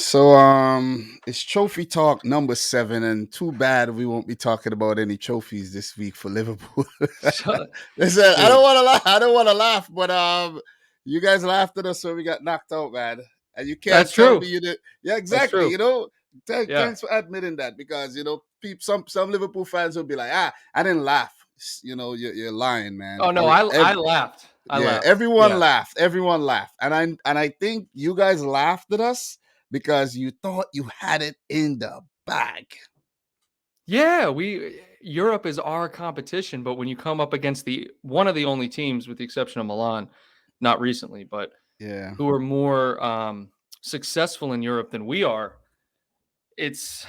It's trophy talk number 7, and too bad we won't be talking about any trophies this week for Liverpool. Shut- Listen, I don't Dude, want to laugh. I don't want to laugh, but you guys laughed at us when we got knocked out, man, and you can't that's tell true. me you did. Yeah, That's exactly. true. Yeah, Thanks for admitting that, because some Liverpool fans will be like, I didn't laugh. You're lying, man. oh no, I laughed. I Yeah, laughed. everyone Yeah. laughed. Everyone laughed, and I think you guys laughed at us because you thought you had it in the bag. Yeah, we Europe is our competition, but when you come up against the one of the only teams, with the exception of Milan, not recently, but Yeah, who are more successful in Europe than we are, it's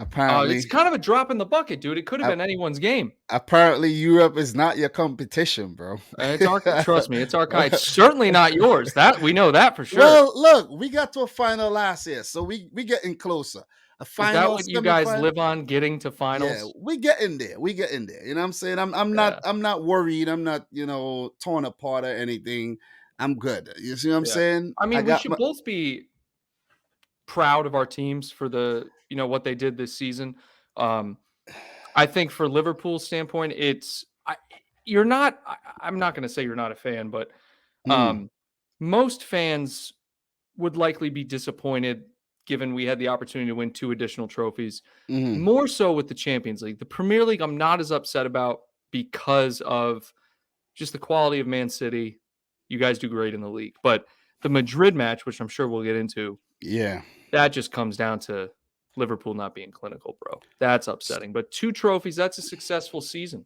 it's apparently, kind of a drop in the bucket, dude. It could have a- been anyone's game. apparently, Europe is not your competition, bro. It's our trust me, it's our kind. It's certainly not yours. That we know that for sure. Well, look, we got to a final last year, so we getting closer. A Is that final, what you guys semifinal. live on, getting to Yeah, finals? we get in there. We get in there. You know what I'm saying? I'm not Yeah, I'm not worried. I'm not, torn apart or anything. I'm good. You see what I'm yeah. saying? I I mean, we got should my both be proud of our teams for what they did this season. Um, I think for Liverpool's standpoint, you're not. I'm not going to say you're not a fan, but mm, um, most fans would likely be disappointed given we had the opportunity to win 2 additional trophies. mm, More so with the Champions League. The Premier League, I'm not as upset about because of just the quality of Man City. You guys do great in the league, but the Madrid match, which I'm sure we'll get into, yeah. that just comes down to Liverpool not being clinical, bro. That's upsetting. But 2 trophies, that's a successful season.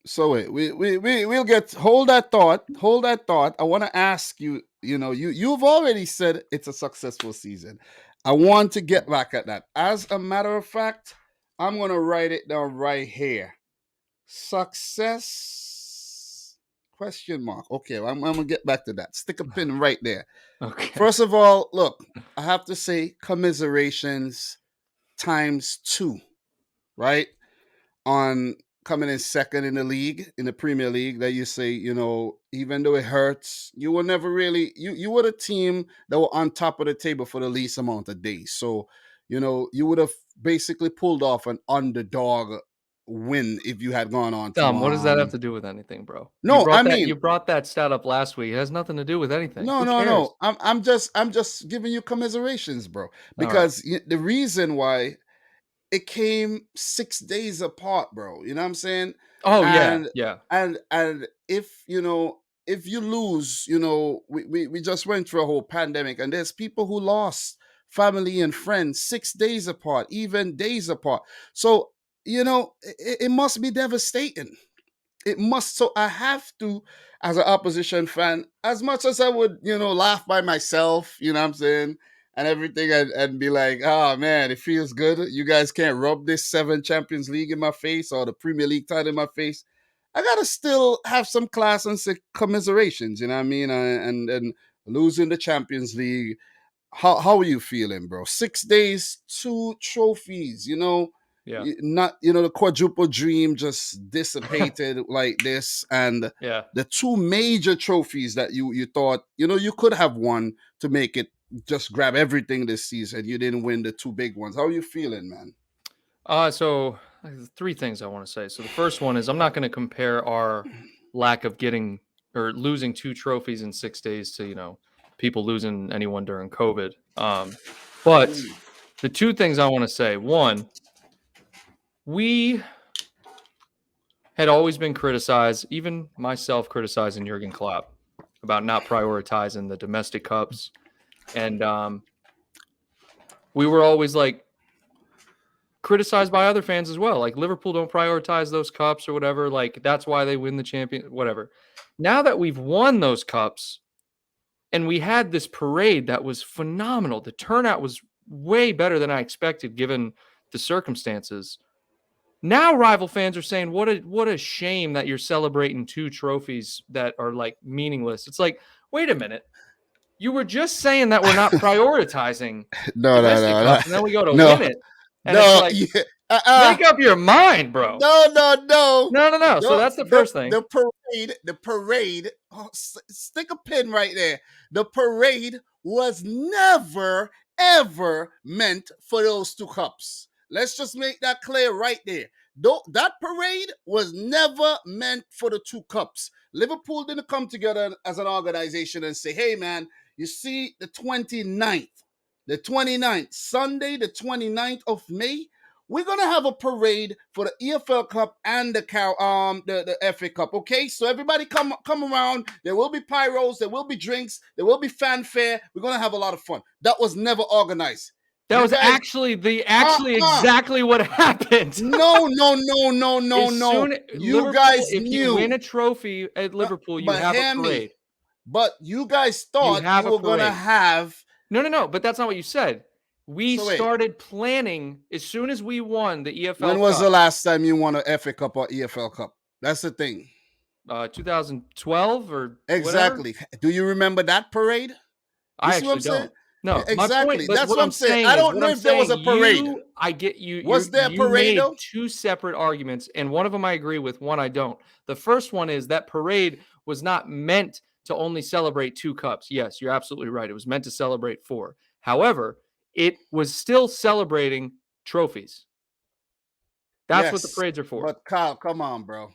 So wait, we'll get hold that thought. Hold that thought. I want to ask you. You've already said it's a successful season. I want to get back at that. As a matter of fact, I'm gonna write it down right here. Success? Question mark. Okay, I'm gonna get back to that. Stick a pin right there. Okay. First of all, look, I have to say commiserations times 2, right? On coming in second in the league, in the Premier League, that you say, even though it hurts, you were never really you were the team that were on top of the table for the least amount of days. So, you would have basically pulled off an underdog win if you had gone on to What does that have to do with anything, bro? You no, I brought that mean, you brought that stat up last week. It has nothing to do with anything. no, Who no, cares? no. I'm just giving you commiserations, bro. All right. Because the reason why it came 6 days apart, bro. You know what I'm saying? Oh yeah, And yeah. and if you lose, we just went through a whole pandemic, and there's people who lost family and friends 6 days apart, even days apart. So it must be devastating. It must. So I have to, as an opposition fan, as much as I would, laugh by myself, you know what I'm saying, and everything, and be like, oh man, it feels good. You guys can't rub this 7 Champions League in my face or the Premier League title in my face. I gotta still have some class and commiserations, you know what I mean? And losing the Champions League. How are you feeling, bro? 6 days, 2 trophies, Yeah. not the quadruple dream just dissipated like this, and Yeah. the 2 major trophies that you thought you could have won to make it, just grab everything this season. You didn't win the 2 big ones. How are you feeling, man? So 3 things I want to say. So the first one is I'm not going to compare our lack of getting or losing 2 trophies in 6 days to, people losing anyone during COVID. But the 2 things I want to say, one, we had always been criticized, even myself criticizing Jurgen Klopp about not prioritizing the domestic cups. And we were always like criticized by other fans as well. Like Liverpool don't prioritize those cups or whatever. Like that's why they win the champion, whatever. Now that we've won those cups and we had this parade that was phenomenal, the turnout was way better than I expected given the circumstances. Now rival fans are saying, what a shame that you're celebrating 2 trophies that are like meaningless. It's like, wait a minute. You were just saying that we're not prioritizing No, no, domestic no, no, cups, and then we go to no, win it. And it's no. like, Yeah, make up your mind, bro. no, no, no. No, no, no. So The, that's the the first thing. the parade. Oh, stick a pin right there. The parade was never, ever meant for those 2 cups. Let's just make that clear right there. Though that parade was never meant for the 2 cups. Liverpool didn't come together as an organization and say, hey, man, you see the 29th, Sunday, the 29th of May, we're gonna have a parade for the EFL Cup and the FA Cup. Okay, so everybody come around. There will be pyros, there will be drinks, there will be fanfare. We're gonna have a lot of fun. That was never organized. That You was guys, actually exactly what happened. no, no, no, no, no, As no. soon You Liverpool, guys if you win knew, a trophy at Liverpool, you but have a hear me. parade. But you guys You thought have you a were gonna parade. have. No, but that's not what you said. We So wait, started planning as soon as we won the EFL when was Cup, the last time you won an FA Cup or EFL Cup? That's the thing. 2012 or whatever. Exactly. Do you remember that parade? You I see what I'm actually saying? don't. No, my point, Exactly. but That's what what I'm I'm saying. saying I is don't what know I'm if there was saying, a parade. I get you, Was there a you parade made though? 2 separate arguments, and one of them I agree with, one I don't. The first one is that parade was not meant to only celebrate 2 cups. Yes, you're absolutely right. It was meant to celebrate 4. However, it was still celebrating trophies. That's what the Yes. parades are for. But Kyle, come on, bro.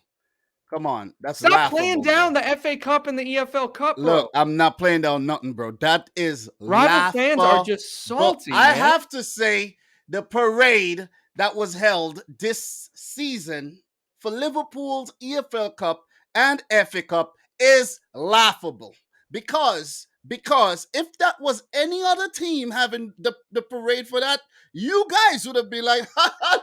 Come on. That's Stop playing laughable, bro. down the FA Cup and the EFL Cup, Look, bro. I'm not playing down nothing, bro. That is Rival fans are laughable. just But salty, I man. have to say, the parade that was held this season for Liverpool's EFL Cup and FA Cup is laughable. Because if that was any other team having the parade for that, you guys would have been like,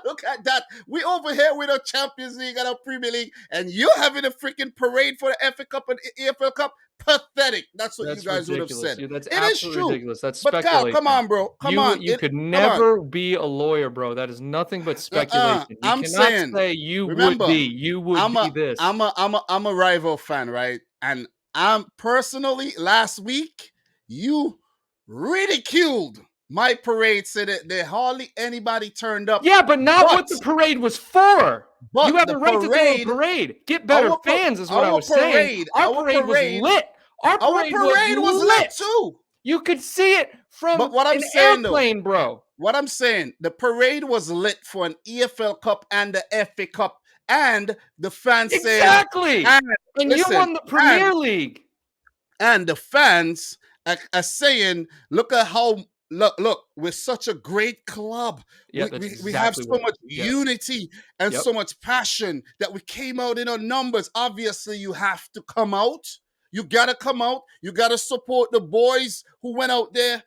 look at that. We over here with a Champions League and a Premier League, and you're having a freaking parade for the FA Cup and EFL Cup. Pathetic. That's what you That's guys would have ridiculous. said. Yeah, that's It is absolutely true. ridiculous. That's But Kyle, come speculation. on, bro. Come You on. you could Come on. never be a lawyer, bro. That is nothing but speculation. You I'm cannot saying, say remember, you would be this. I'm a rival fan, right? And I'm personally last week, you ridiculed my parade, said that there hardly anybody turned up. Yeah, but not But what the parade was for. You have the a right to throw a parade, parade. Get better fans is what I our was saying. parade, Our parade was lit. Our our parade was parade was lit lit. too. You could see it But from what I'm an saying though, airplane, bro. what I'm saying, the parade was lit for an EFL Cup and the FA Cup, and the fans saying, Exactly. and And you listen, won the and Premier League. the fans are saying, look at how look, we're such a great club. Yeah, that's We have exactly so what. much Yep. unity and Yep. so much passion that we came out in our numbers. Obviously, you have to come out. You gotta come out. You gotta support the boys who went out there,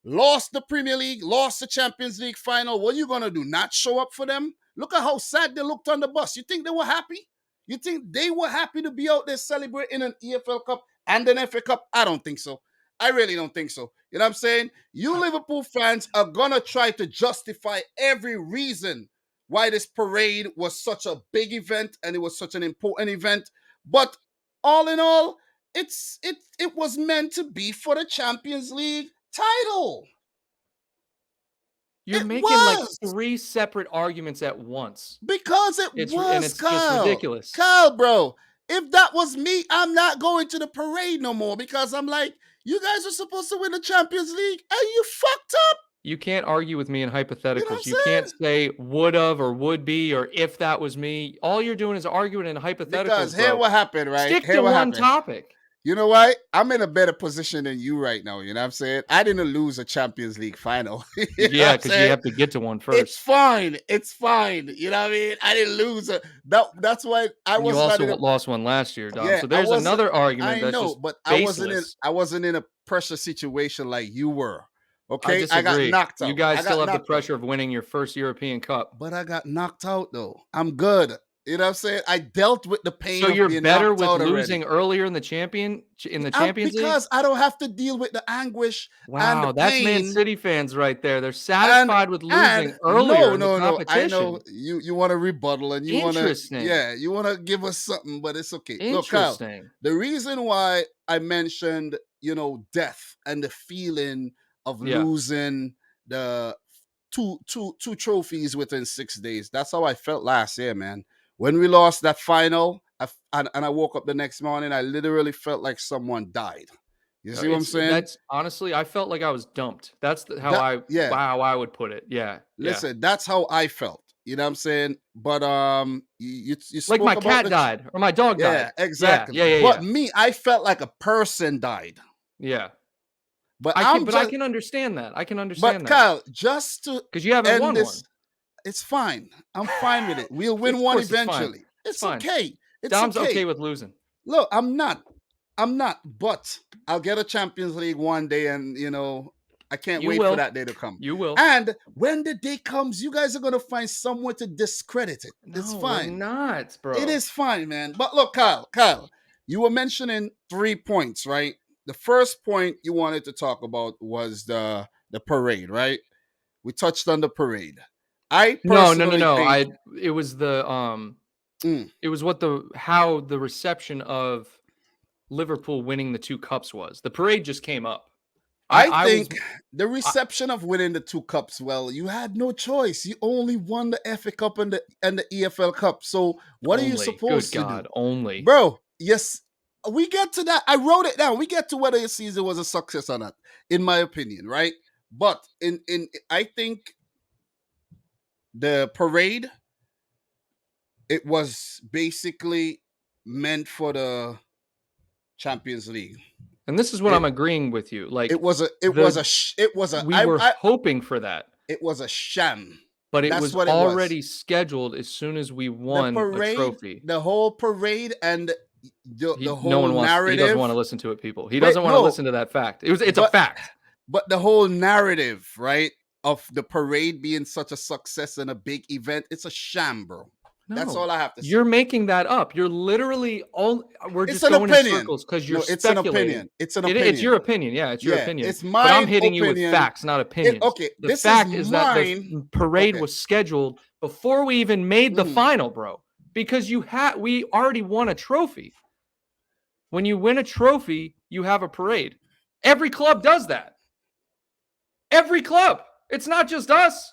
lost the Premier League, lost the Champions League final. What are you gonna do? Not show up for them? Look at how sad they looked on the bus. You think they were happy? You think they were happy to be out there celebrating an EFL Cup and an FA Cup? I don't think so. I really don't think so. You know what I'm saying? You Liverpool fans are gonna try to justify every reason why this parade was such a big event and it was such an important event. But all in all, it was meant to be for the Champions League title. You're It making like was 3 separate arguments at once. because it And was it's just Kyle. ridiculous. Kyle, bro. If that was me, I'm not going to the parade no more because I'm like, you guys are supposed to win the Champions League and you fucked up. You can't argue with me in You know what I'm hypotheticals. You saying? can't say would have or would be or if that was me. All you're doing is arguing in Because hypotheticals, here bro. what happened, right? Stick Here to what one happened. topic. You know what? I'm in a better position than you right now. You know what I'm saying? I didn't lose a Champions League final. You know what Yeah, I'm because you saying? have to get to one It's first. fine. It's fine. You know what I mean? I didn't lose a that's why I And you was not also in a lost one last year, Dom. yeah, So I there's wasn't another argument I that's know, just but baseless. I wasn't in a pressure situation like you were. I Okay? I got disagree. knocked You out. guys I still got have the knocked out. pressure of winning your first European Cup. But I got knocked out though. I'm good. You know what I'm saying? I dealt with the So pain of you're being better knocked with out already. losing earlier in the Champions League? Because I don't have to deal with the anguish and the Wow, that's Man pain City fans right there. They're and satisfied with and losing earlier no, in the no, no. I know competition. you want to rebuttal and you want to Interesting. you want to give us something, but it's okay. Look, Kyle, Interesting. the reason why I mentioned death and the feeling of Yeah. losing the two trophies within 6 days. That's how I felt last year, man. When we lost that final, and I woke up the next morning, I literally felt like someone died. You see what I'm saying? That's honestly, I felt like I was dumped. That's That yeah. how I would put it. Yeah, yeah. Listen, that's how I felt. You know what I'm saying? But you Like spoke my about cat the died or my dog yeah, died. Yeah, exactly. yeah, yeah, But yeah, me, I felt like a person died. yeah. But I'm I just can understand that. I can but understand that Kyle, just to because you haven't end won this, one. it's fine. I'm fine with it. We'll win Of one course, it's fine. eventually. It's It's fine. okay. It's Dom's okay okay. with losing. Look, I'm not. I'm not, but I'll get a Champions League one day, and I can't You wait for will. that day to come. You will. And when the day comes, you guys are gonna find somewhere to discredit it. It's No, we're fine. not, It bro. is fine, man. But look, Kyle, you were mentioning 3 points, right? The first point you wanted to talk about was the parade, right? We touched on the parade. I No, no, no, personally no. think, It was the mm, it was what the how the reception of Liverpool winning the 2 cups was. The parade just came up. I I was think the I, reception of winning the 2 cups, well, you had no choice. You only won the FA Cup and the EFL Cup. So what are you only. Good supposed to do? God, only. Bro, yes, we get to that. I wrote it down. We get to whether your season was a success or not, in my opinion, right? But in I think the parade, it was basically meant for the Champions League. And this is what It I'm agreeing with you. it Like was a it was a the sh- it was a we were I hoping for that, it was a sham. but it That's was what it was. already scheduled as soon as we The won a parade, trophy. the whole parade, and the No whole one wants he doesn't want to narrative. listen to it, people. He Wait, doesn't want to no, listen to that fact. It's a but fact. the whole narrative, right, of the parade being such a success and a big event, it's a sham, bro. That's No, all I have to say. you're making that up. You're literally all we're It's just an going in opinion. circles because you're No, it's an speculating. opinion. It's an It's your opinion. opinion. Yeah, it's your Yeah, opinion. it's But I'm my hitting you with opinion. facts, not opinions. Okay, The this is fact is that the mine. parade Okay. was scheduled before we even made the Mhm. final, bro. Because we already won a trophy. When you win a trophy, you have a parade. Every club does that. Every club. It's not just us.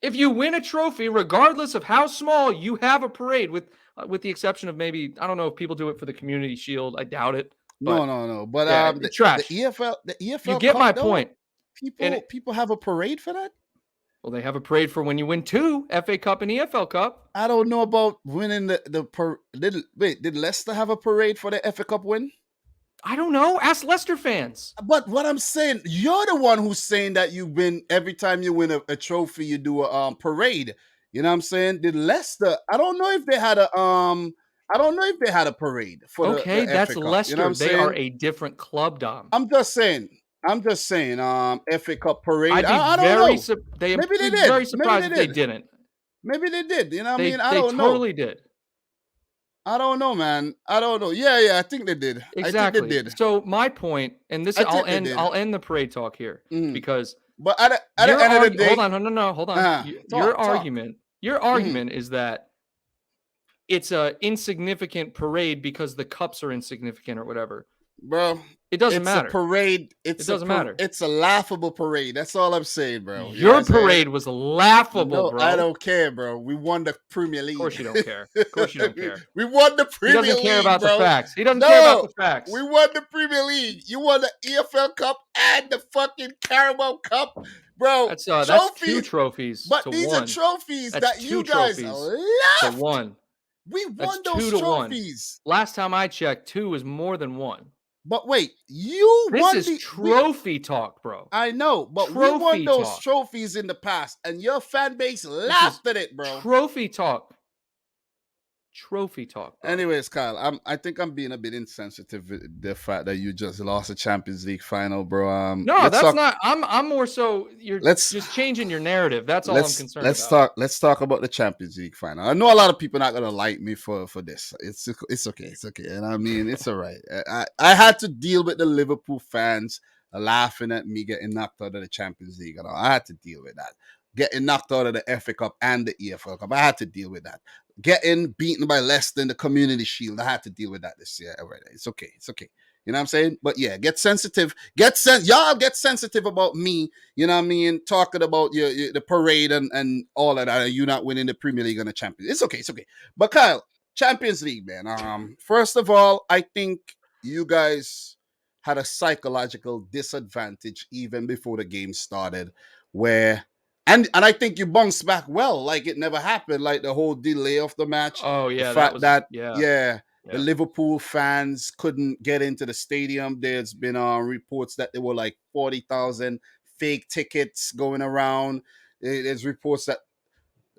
If you win a trophy, regardless of how small, you have a parade. With the exception of maybe I don't know if people do it for the community shield. I doubt it. No, But no, no. But yeah, the trash. You EFL get Cup my though, point. And people have a parade for that. well, they have a parade for when you win 2 FA Cup and EFL Cup. I don't know about winning did Leicester have a parade for the FA Cup win? I don't know. Ask Leicester fans. But what I'm saying, you're the one who's saying that you win every time you win a trophy, you do a parade. You know what I'm saying? Did Leicester? I don't know if they had a I don't know if they had a parade for Okay, the that's FA Cup. You know what Leicester. I'm They are saying? a different club, Dom. I'm just saying. I'm just saying. FA Cup parade. I'd be I don't know. Maybe they be did. very Maybe surprised they if they did. didn't. Maybe they did. You know what I mean? I They don't know. totally did. I don't know, man. I don't know. Yeah, yeah. I think they did. I think they Exactly. did. So my point, and this I think they did. I'll end the parade talk here Mm. because But at the end of the hold day, on, no, hold on. talk. Your Mm. argument is that it's a insignificant parade because the cups are insignificant or whatever. Bro, It doesn't it's a matter. parade. It doesn't matter. It's a laughable parade. That's all I'm saying, bro. You know what Your I'm saying? parade was laughable, No, I bro. don't care, bro. We won the Premier Of League. course you don't care. Of course you don't care. We won the He Premier doesn't care League, about the bro. facts. He doesn't care about No, the facts. we won the Premier League. You won the EFL Cup and the fucking Carabao Cup, bro. That's 2 Trophies, trophies but to these are 1. trophies That's that 2 you guys trophies to left. 1. We That's won 2 those to 1. trophies. Last time I checked, 2 is more than 1. But wait, you This won is the we trophy talk, bro. I know, but we won Trophy those talk. trophies in the past, and your fan base This is laughed at it, bro. trophy talk. Trophy talk, bro. Anyways, Kyle, I think I'm being a bit insensitive with the fact that you just lost a Champions League final, bro. No, Let's that's talk. not. I'm more so. You're Let's just changing your narrative. That's all I'm concerned about. let's talk about the Champions League final. I know a lot of people not gonna like me for this. It's okay, it's okay, and I mean it's all right. I had to deal with the Liverpool fans laughing at me getting knocked out of the Champions League, and all. I had to deal with that. Getting knocked out of the FA Cup and the EFL Cup, I had to deal with that. Getting beaten by Leicester in the Community Shield, I had to deal with that this year. All right, it's okay, it's okay. You know what I'm saying? But yeah, get sensitive. Y'all get sensitive about me. You know what I mean? Talking about the parade and all of that. And you not winning the Premier League and the Champions. It's okay. It's okay. But Kyle, Champions League, man. First of all, I think you guys had a psychological disadvantage even before the game started, where and I think you bounced back well, like it never happened, like the whole delay of the match, Oh the yeah, that fact was that yeah, yeah, the yeah. Liverpool fans couldn't get into the stadium. There's been reports that there were like 40,000 fake tickets going around. There's reports that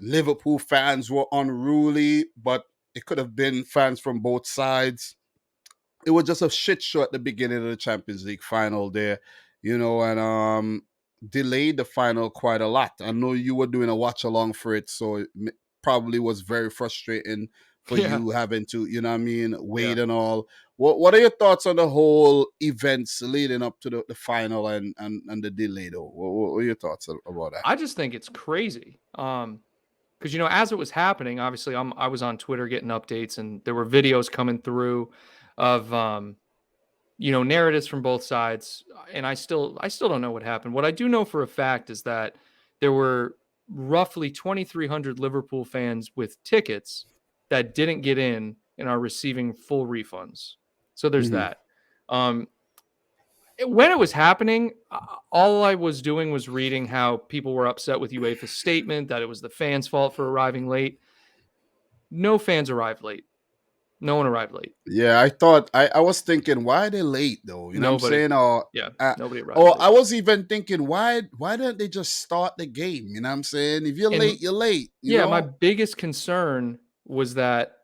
Liverpool fans were unruly, but it could have been fans from both sides. It was just a shit show at the beginning of the Champions League final there, and delayed the final quite a lot. I know you were doing a watch along for it, so it probably was very frustrating for Yeah, you having to, yeah. wait and all. What are your thoughts on the whole events leading up to the final and the delay though? What are your thoughts about that? I just think it's crazy. Because as it was happening, obviously I was on Twitter getting updates, and there were videos coming through of narratives from both sides, and I still don't know what happened. What I do know for a fact is that there were roughly 2,300 Liverpool fans with tickets that didn't get in and are receiving full refunds. So there's Hmm. that. Um, when it was happening, all I was doing was reading how people were upset with UEFA's statement that it was the fans' fault for arriving late. No fans arrived late. No one arrived late. Yeah, I was thinking, why are they late though? You know what I'm Nobody. saying? Or Yeah, uh, nobody arrived or late. I was even thinking, why don't they just start the game? You know what I'm saying? If you're And late, you're late, you yeah, my know? biggest concern was that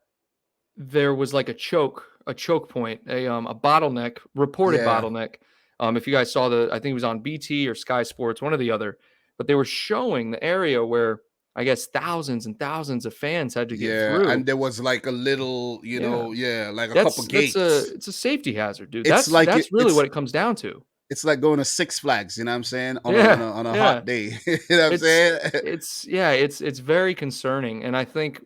there was like a choke point, a bottleneck, reported Yeah, bottleneck. If you guys saw I think it was on BT or Sky Sports, one or the other, but they were showing the area where I guess thousands and thousands of fans had to get yeah. through. And there was like a little, Yeah, yeah, like a couple that's a gates. it's a safety hazard, dude. It's like That's really what it comes down to. it's like going to Six Flags, you know what I'm saying? Yeah, On a yeah. hot day. You know what I'm It's saying? it's yeah, it's very concerning, and I think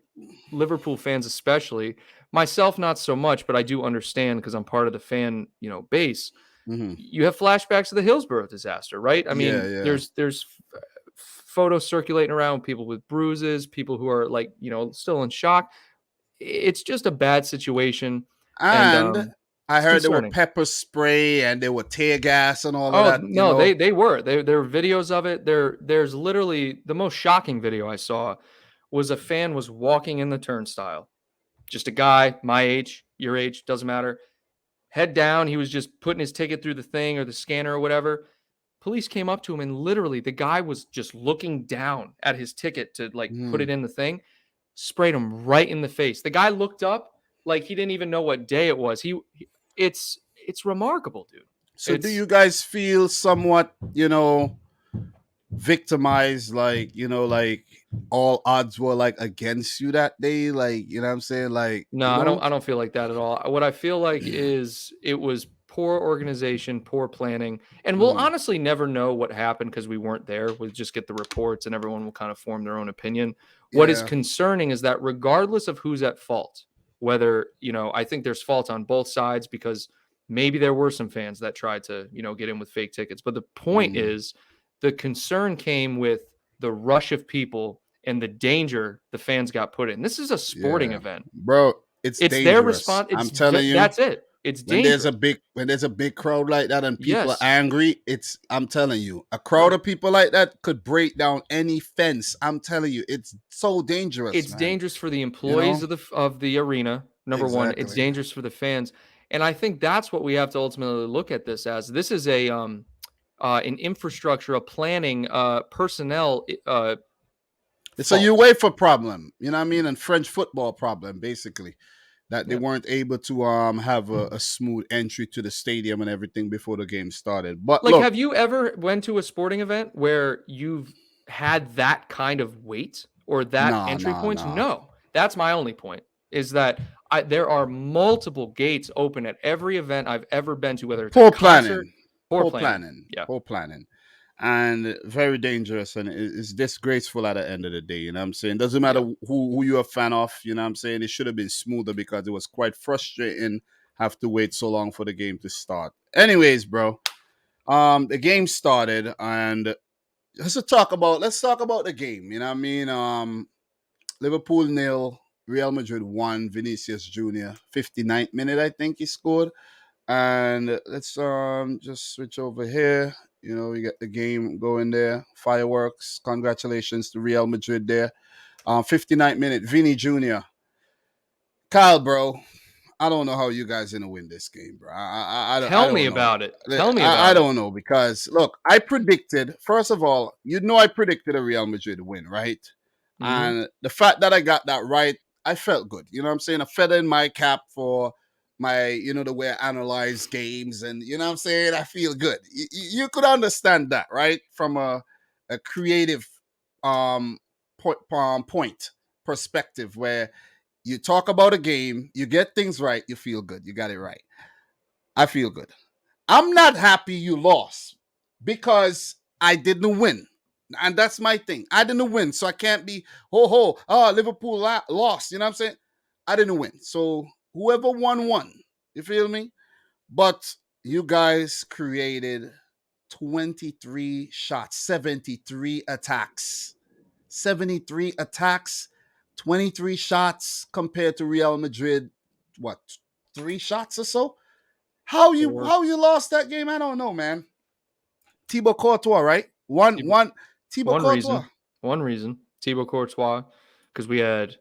Liverpool fans especially, myself not so much, but I do understand because I'm part of the fan, base. Hmm. You have flashbacks to the Hillsborough disaster, right? I Yeah, mean, yeah. there's photos circulating around, people with bruises, people who are like, still in shock. It's just a bad situation, and And I it's heard there were concerning. pepper spray and there were tear gas and all of Oh, that, you no, know. they were. There were videos of it. There's literally the most shocking video I saw was a fan was walking in the turnstile. Just a guy, my age, your age, doesn't matter. Head down, he was just putting his ticket through the thing or the scanner or whatever. Police came up to him and literally the guy was just looking down at his ticket to like put it Mhm. in the thing, sprayed him right in the face. The guy looked up like he didn't even know what day it was. It's remarkable, dude. So do It's you guys feel somewhat, victimized, like, like all odds were like against you that day? Like, you know what I'm saying? Like, No, I don't feel like that at all. What I feel like is it was poor organization, poor planning, and we'll Mm, honestly never know what happened because we weren't there. We'll just get the reports and everyone will kind of form their own opinion. What is yeah. concerning is that regardless of who's at fault, whether, I think there's fault on both sides because maybe there were some fans that tried to, get in with fake tickets. But the point Mm, is the concern came with the rush of people and the danger the fans got put in. This is a sporting yeah. event. Bro, it's It's their dangerous. response. I'm telling you. That's it. It's When there's a dangerous. big crowd like that and people are Yes, angry, I'm telling you, a crowd right. of people like that could break down any fence. I'm telling you, it's so dangerous, It's man. dangerous for the You employees know? of the arena. Number one, it's Exactly. dangerous for the fans, and I think that's what we have to ultimately look at this as. This is a an infrastructure, a planning, personnel It's a fault. UEFA problem, you know what I mean? And French football problem, basically. That they Yeah. weren't able to have a smooth entry to the stadium and everything before the game started. But Like, look, have you ever went to a sporting event where you've had that kind of wait or that nah, entry nah, points? nah. No. That's my only point is that there are multiple gates open at every event I've ever been to, whether it's a Poor concert planning. or Poor planning. planning. Yeah. Poor planning. And very dangerous and it's disgraceful at the end of the day. You know what I'm saying? Doesn't matter Yeah. who you're a fan of, you know what I'm saying? It should have been smoother because it was quite frustrating have to wait so long for the game to start. Anyways, bro, the game started and let's talk about the game. You know what I mean? Liverpool nil, Real Madrid 1, Vinicius Jr. 59th minute, I think he scored. And let's just switch over here. You know, we get the game going there. Fireworks. Congratulations to Real Madrid there. 59th minute, Vinny Jr. Kyle, bro. I don't know how you guys gonna win this game, bro. I Tell me don't know. about it. Tell me I about it. don't know because look, I predicted first of all, you know, I predicted a Real Madrid win, right? Mhm. And the fact that I got that right, I felt good. You know what I'm saying? A feather in my cap for my, you know, the way I analyze games, and you know what I'm saying. I feel good. You could understand that, right? From a creative um point perspective where you talk about a game, you get things right, you feel good. You got it right. I feel good. I'm not happy you lost because I didn't win. And that's my thing. I didn't win. So I can't be, Liverpool lost. You know what I'm saying? I didn't win. So whoever won, won. You feel me? But you guys created 23 shots, 73 attacks. 73 attacks, 23 shots compared to Real Madrid, what, 3 shots or so? Or How you lost that game? I don't know, man. Thibaut Courtois, right? Thib- Thibaut one Courtois. reason. One reason. Thibaut Courtois, because we had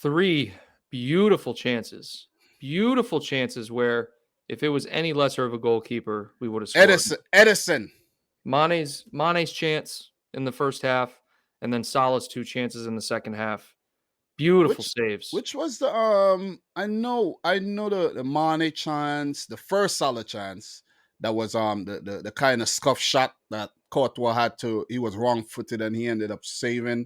three beautiful chances. Beautiful chances where if it was any lesser of a goalkeeper, we would have scored. Edison. Mane's chance in the first half, and then Salah's two chances in the second half. Beautiful Which saves. which was the I know the Mane chance, the first solid chance that was the kind of scuff shot that Courtois had to, he was wrong footed and he ended up saving.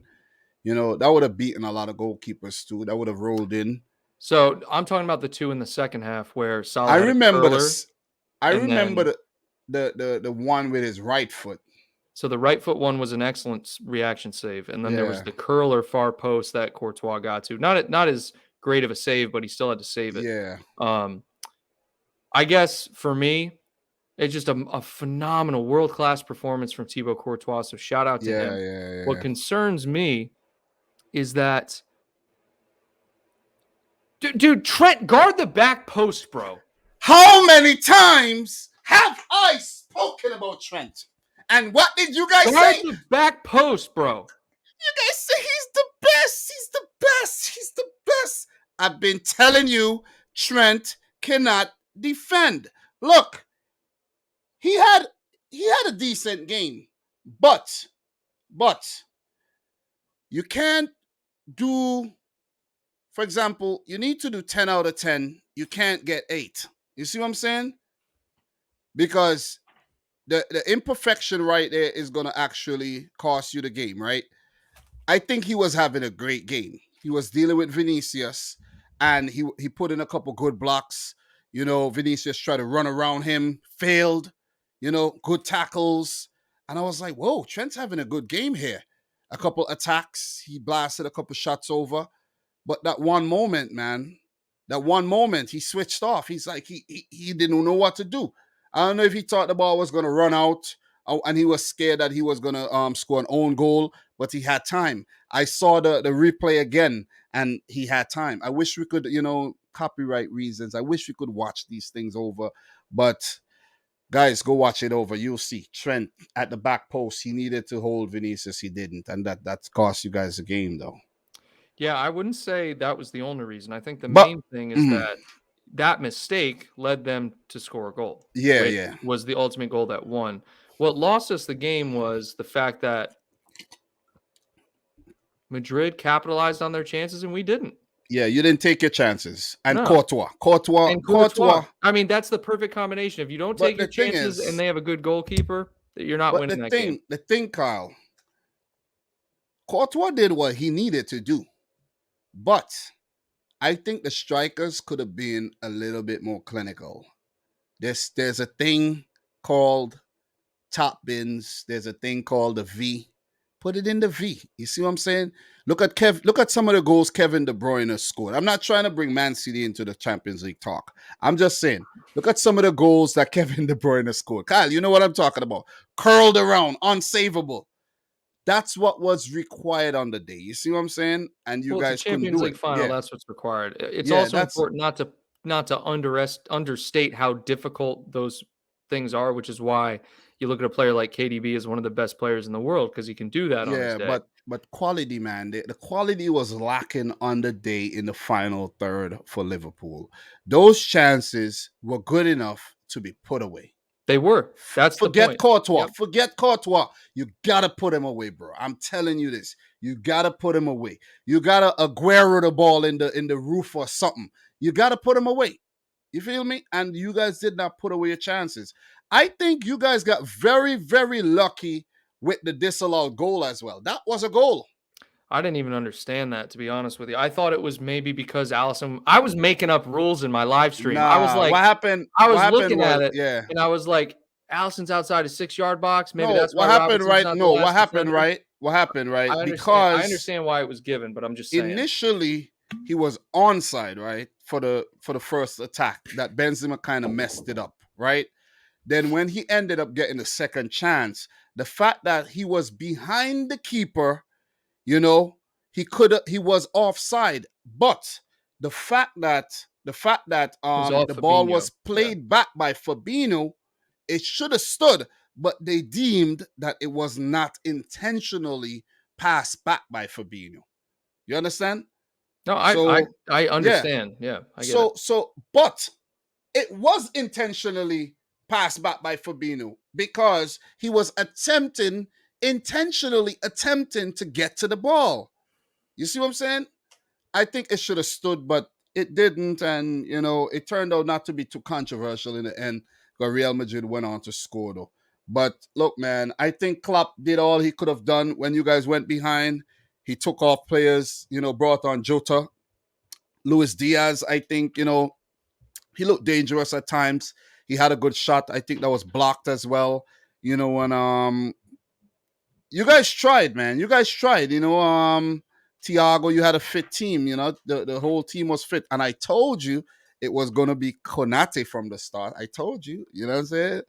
You know, that would have beaten a lot of goalkeepers too. That would have rolled in. So I'm talking about the two in the second half where I Salah had a remember curler, this. I and remember then the one with his right foot. so the right foot one was an excellent reaction save, and then there was Yeah, the curler far post that Courtois got to. Not as great of a save, but he still had to save it. yeah, Um, I guess for me, it's just a phenomenal world class performance from Thibaut Courtois. So shout out to yeah, him. yeah, What yeah. concerns me is that, dude, Trent, guard the back post, bro. How many times have I spoken about Trent? And what did you guys Guard say? the back post, bro. You guys say he's the best. He's the best. He's the best. I've been telling you, Trent cannot defend. Look, he had he had a decent game, but but you can't do. For example, you need to do 10 out of 10. You can't get 8. You see what I'm saying? Because the imperfection right there is going to actually cost you the game, right? I think he was having a great game. He was dealing with Vinicius, and he put in a couple good blocks. You know, Vinicius tried to run around him, failed. You know, good tackles, and I was like, "Whoa, Trent's having a good game here." A couple attacks, he blasted a couple shots over, but that one moment, man, that one moment, he switched off. He's like, he didn't know what to do. I don't know if he thought the ball was gonna run out, and he was scared that he was gonna score an own goal, but he had time. I saw the replay again, and he had time. I wish we could, you know, copyright reasons. I wish we could watch these things over, but guys, go watch it over. You'll see Trent at the back post. He needed to hold Vinicius. He didn't, and that cost you guys the game, though. Yeah, I wouldn't say that was the only reason. I think the But main thing is mhm, that that mistake led them to score a goal, yeah, which yeah. was the ultimate goal that won. What lost us the game was the fact that Madrid capitalized on their chances and we didn't. Yeah, you didn't take your chances. And No. And Courtois. Courtois. I mean, that's the perfect combination. If you don't But take the your thing chances and is, they have a good goalkeeper, you're not but winning that game. the thing, Kyle, Courtois did what he needed to do. But I think the strikers could have been a little bit more clinical. There's a thing called top bins. There's a thing called the V. Put it in the V. You see what I'm saying? Look at some of the goals Kevin De Bruyne scored. I'm not trying to bring Man City into the Champions League talk. I'm just saying, look at some of the goals that Kevin De Bruyne scored. Kyle, you know what I'm talking about. Curled around, unsavable. That's what was required on the day. You see what I'm saying? And you Well, it's a guys couldn't Champions do League it. final, Yeah. that's what's required. It's Yeah, also that's important not to understate how difficult those things are, which is why you look at a player like KDB as one of the best players in the world because he can do that on his Yeah, day. but quality, man. The quality was lacking on the day in the final third for Liverpool. Those chances were good enough to be put away. They were. That's the Forget point. Courtois. Yep. Forget Courtois. You gotta put him away, bro. I'm telling you this. You gotta put him away. You gotta Aguero the ball in the roof or something. You gotta put him away. You feel me? And you guys did not put away your chances. I think you guys got very, very lucky with the disallowed goal as well. That was a goal. I didn't even understand that, to be honest with you. I thought it was maybe because Allison I was making up rules in my live stream. I was Nah, like what happened? I What was happened looking at was, it, yeah. and I was like, "Allison's outside his 6-yard box. Maybe No, that's why what happened Robinson's right? not the No, what last happened defender." right? What happened right? I Because understand why it was given, but I'm just saying. initially he was onside, right? For the first attack that Benzema kind of messed it up, right? Then when he ended up getting the second chance, the fact that he was behind the keeper, you know, he was offside. But the fact that It was off the ball Fabinho. was Yeah. played back by Fabinho, it should have stood, but they deemed that it was not intentionally passed back by Fabinho. You understand? No, So I yeah. understand. Yeah, I get it. But it was intentionally passed back by Fabinho because he was intentionally attempting to get to the ball. You see what I'm saying? I think it should have stood, but it didn't, and it turned out not to be too controversial in the end. Because Real Madrid went on to score though. But look, man, I think Klopp did all he could have done when you guys went behind. He took off players, brought on Jota, Luis Diaz. I think he looked dangerous at times. He had a good shot. I think that was blocked as well. And you guys tried, man. You guys tried. Thiago, you had a fit team. The whole team was fit, and I told you it was gonna be Konate from the start. I told you. You know what I'm saying?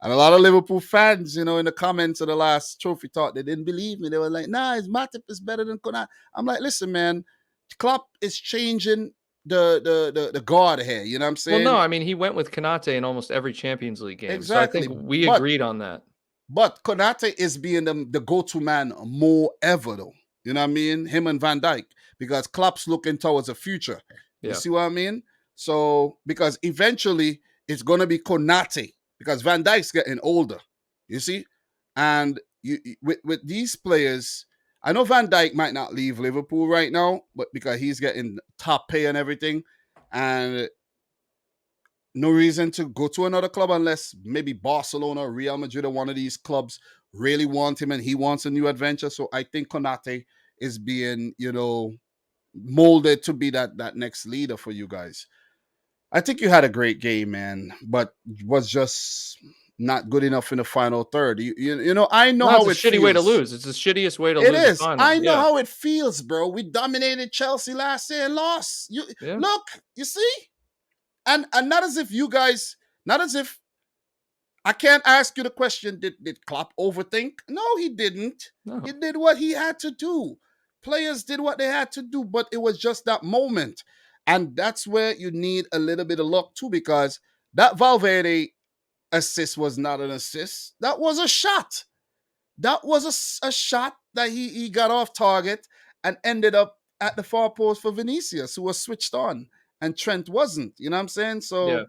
And a lot of Liverpool fans, in the comments of the last trophy talk, they didn't believe me. They were like, "Nah, his Matip is better than Konate." I'm like, "Listen, man, Klopp is changing the guard here." You know what I'm Well, no, saying? I mean, he went with Konate in almost every Champions League game, so I think Exactly. we agreed on that. But Konate is being the go-to man more ever, though. You know what I mean? Him and Van Dyke, because Klopp's looking towards the future. You Yeah. see what I mean? So because eventually it's gonna be Konate because Van Dyke's getting older. You see, and with these players, I know Van Dyke might not leave Liverpool right now, but because he's getting top pay and everything, and no reason to go to another club unless maybe Barcelona or Real Madrid or one of these clubs really want him and he wants a new adventure. So I think Konate is being, molded to be that next leader for you guys. I think you had a great game, man, but was just not good enough in the final third. I know No, it's how a it shitty way to feels. lose. It's the shittiest way to It lose a is. final. I know Yeah. how it feels, bro. We dominated Chelsea last year and lost. You Yeah. look, you see, and not as if you guys, not as if I can't ask you the question, did Klopp overthink? No, he didn't. No. He did what he had to do. Players did what they had to do, but it was just that moment. And that's where you need a little bit of luck too, because that Valverde assist was not an assist. That was a shot. That was a shot that he got off target and ended up at the far post for Vinicius, who was switched on, and Trent wasn't. You know what I'm saying? Yeah. So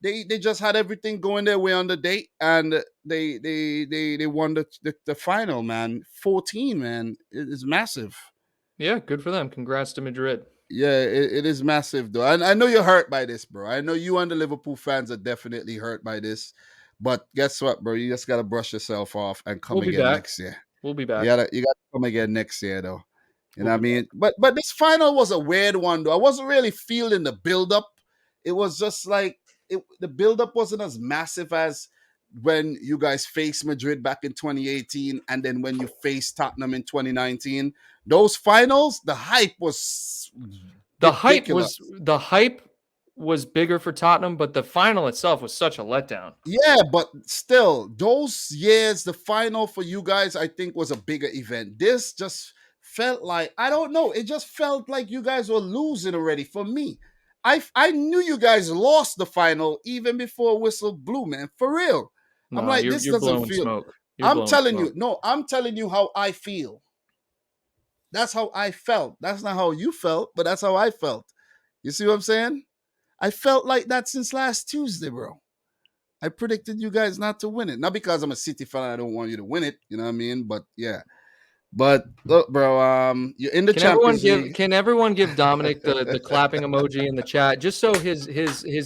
they just had everything going their way on the date, and they won the final, man. 14, man. It is massive. Yeah, good for them. Congrats to Madrid. Yeah, it is massive though. And I know you're hurt by this, bro. I know you and the Liverpool fans are definitely hurt by this. But guess what, bro? You just gotta brush yourself off and come We'll be again back. next year. We'll be You back. gotta come again next year though. You We'll know what I be back. mean? But this final was a weird one though. I wasn't really feeling the build up. It was just like the build up wasn't as massive as when you guys faced Madrid back in 2018 and then when you faced Tottenham in 2019. Those finals, the hype was ridiculous. The hype was bigger for Tottenham, but the final itself was such a letdown. Yeah, but still, those years, the final for you guys, I think, was a bigger event. This just felt like, I don't know, it just felt like you guys were losing already for me. I knew you guys lost the final even before whistle blew, man. For real. I'm No, like, this you're doesn't blowing feel. smoke. You're I'm blowing telling you, smoke. no, I'm telling you how I feel. That's how I felt. That's not how you felt, but that's how I felt. You see what I'm saying? I felt like that since last Tuesday, bro. I predicted you guys not to win it. Not because I'm a City fan, I don't want you to win it. You know what I mean? But yeah. But look, bro, you're in the Champions League. Can everyone give Dominic the clapping emoji in the chat just so his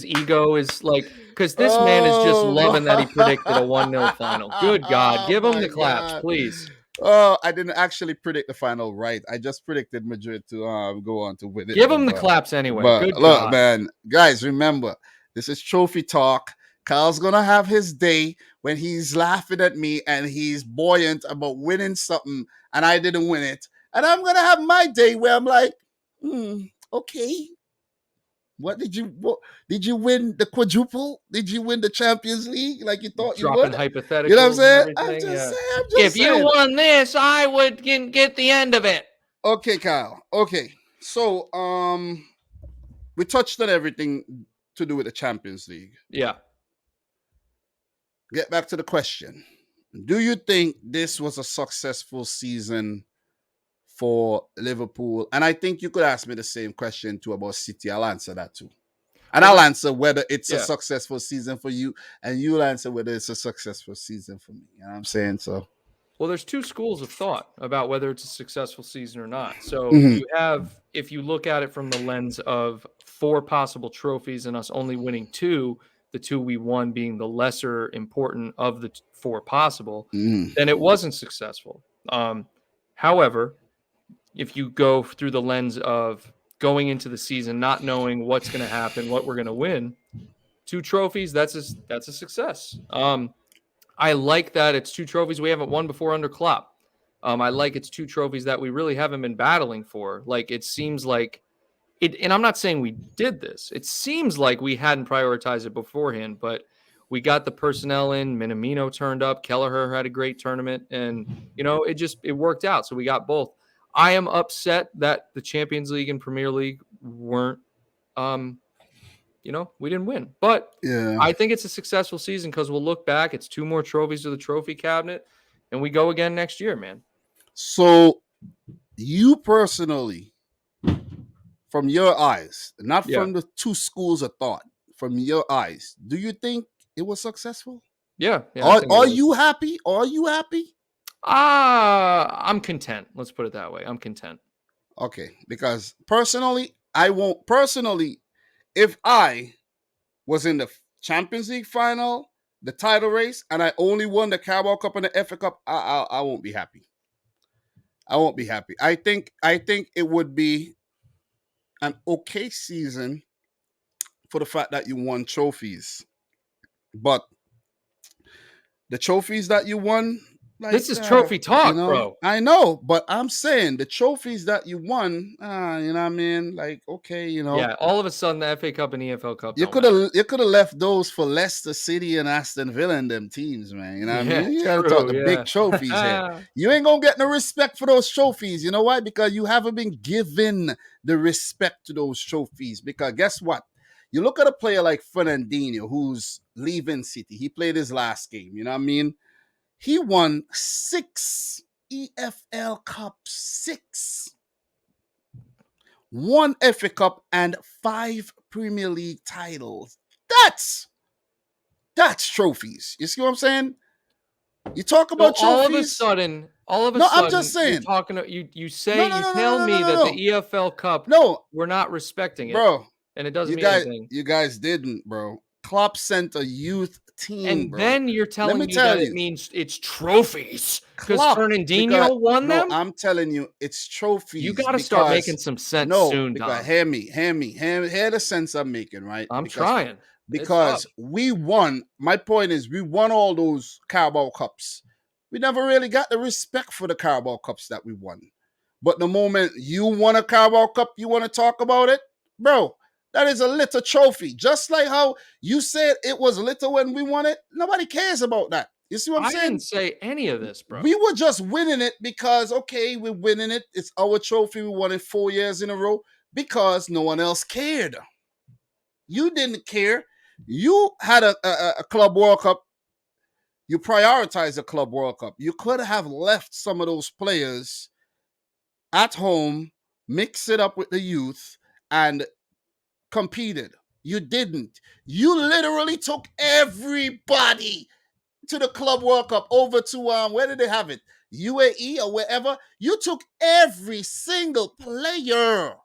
ego is like, because this man is just Oh, loving that he predicted a 1-0 final. Good God, oh give him my the claps, God. please. Oh, I didn't actually predict the final right. I just predicted Madrid to go on to win it. Give him the claps anyway. But Good look, God. man, guys, remember this is trophy talk. Kyle's gonna have his day when he's laughing at me and he's buoyant about winning something, and I didn't win it. And I'm gonna have my day where I'm like, okay, what did you win the quadruple? Did you win the Champions League like you thought you Dropping would? You know what I'm hypotheticals and saying? everything. Yeah. I'm just If you saying. won this, I would get the end of it. Okay, Kyle. Okay. So we touched on everything to do with the Champions League. Yeah. Get back to the question. Do you think this was a successful season for Liverpool? And I think you could ask me the same question too about City. I'll answer that too. And Well, I'll there's answer whether it's a yeah. successful season for you, and you'll answer whether it's a successful season for me. You know what I'm saying? So, Well, there's two schools of thought about whether it's a successful season or not. So mhm. you have, if you look at it from the lens of four possible trophies and us only winning two, the two we won being the lesser important of the four possible, Mhm. then it wasn't successful. However, if you go through the lens of going into the season not knowing what's going to happen, what we're going to win, two trophies, that's a success. I like that it's two trophies we haven't won before under Klopp. I like it's two trophies that we really haven't been battling for. Like it seems like it, and I'm not saying we did this. It seems like we hadn't prioritized it beforehand, but we got the personnel in. Minamino turned up. Kelleher had a great tournament, and it worked out. So we got both. I am upset that the Champions League and Premier League weren't um, we didn't win. But Yeah. I think it's a successful season because we'll look back. It's two more trophies to the trophy cabinet, and we go again next year, man. So, you personally, from your eyes, not Yeah. from the two schools of thought, from your eyes, do you think it was successful? Yeah. Yeah. I think it Are was. you happy? Are you happy? I'm content. Let's put it that way. I'm content. Okay, because personally, I won't. Personally, if I was in the Champions League final, the title race, and I only won the Carabao Cup and the FA Cup, I won't be happy. I won't be happy. I think it would be an okay season for the fact that you won trophies, but the trophies that you won, This like is trophy talk, bro. I know, but I'm saying the trophies that you won, you know what I mean? Like, okay, Yeah. All of a sudden, the FA Cup and EFL Cup you don't could matter. have left those for Leicester City and Aston Villa and them teams, man. You know what I Yeah. mean? You gotta talk True. the big trophies here. Yeah. You ain't gonna get no respect for those trophies. You know why? Because you haven't been given the respect to those trophies. Because guess what? You look at a player like Fernandinho, who's leaving City. He played his last game. You know what I mean? He won 6 EFL Cups, 6, 1 FA Cup, and 5 Premier League titles. That's that's trophies. You see what I'm saying? You talk So about trophies. all of a No, I'm just sudden, you're saying. talking. No, no, You no, no, tell no, no, me no, that the no. EFL Cup No, we're not respecting it, bro. and it doesn't You mean guys, anything. you guys didn't, bro. Klopp sent a youth team, And bro. then you're Let telling me me that tell it you, means it's trophies because Klopp, because Fernandinho won no, them? I'm telling you, it's You trophies gotta start making because some sense no, soon, because Dom. hear the sense I'm making, right? I'm trying. It's tough. Because we won. My point is, we won all those Carabao Cups. We never really got the respect for the Carabao Cups that we won. But the moment you won a Carabao Cup, you want to talk about it, bro. That is a little trophy. Just like how you said it was little when we won it. Nobody cares about that. You see what I'm I didn't saying? say any of this, bro. We were just winning it because, okay, we're winning it. It's our trophy. We won it 4 years in a row because no one else cared. You didn't care. You had a Club World Cup. You prioritized the Club World Cup. You could have left some of those players at home, mix it up with the youth, and competed. You didn't. You literally took everybody to the Club World Cup over to where did they have it? UAE or wherever. You took every single player.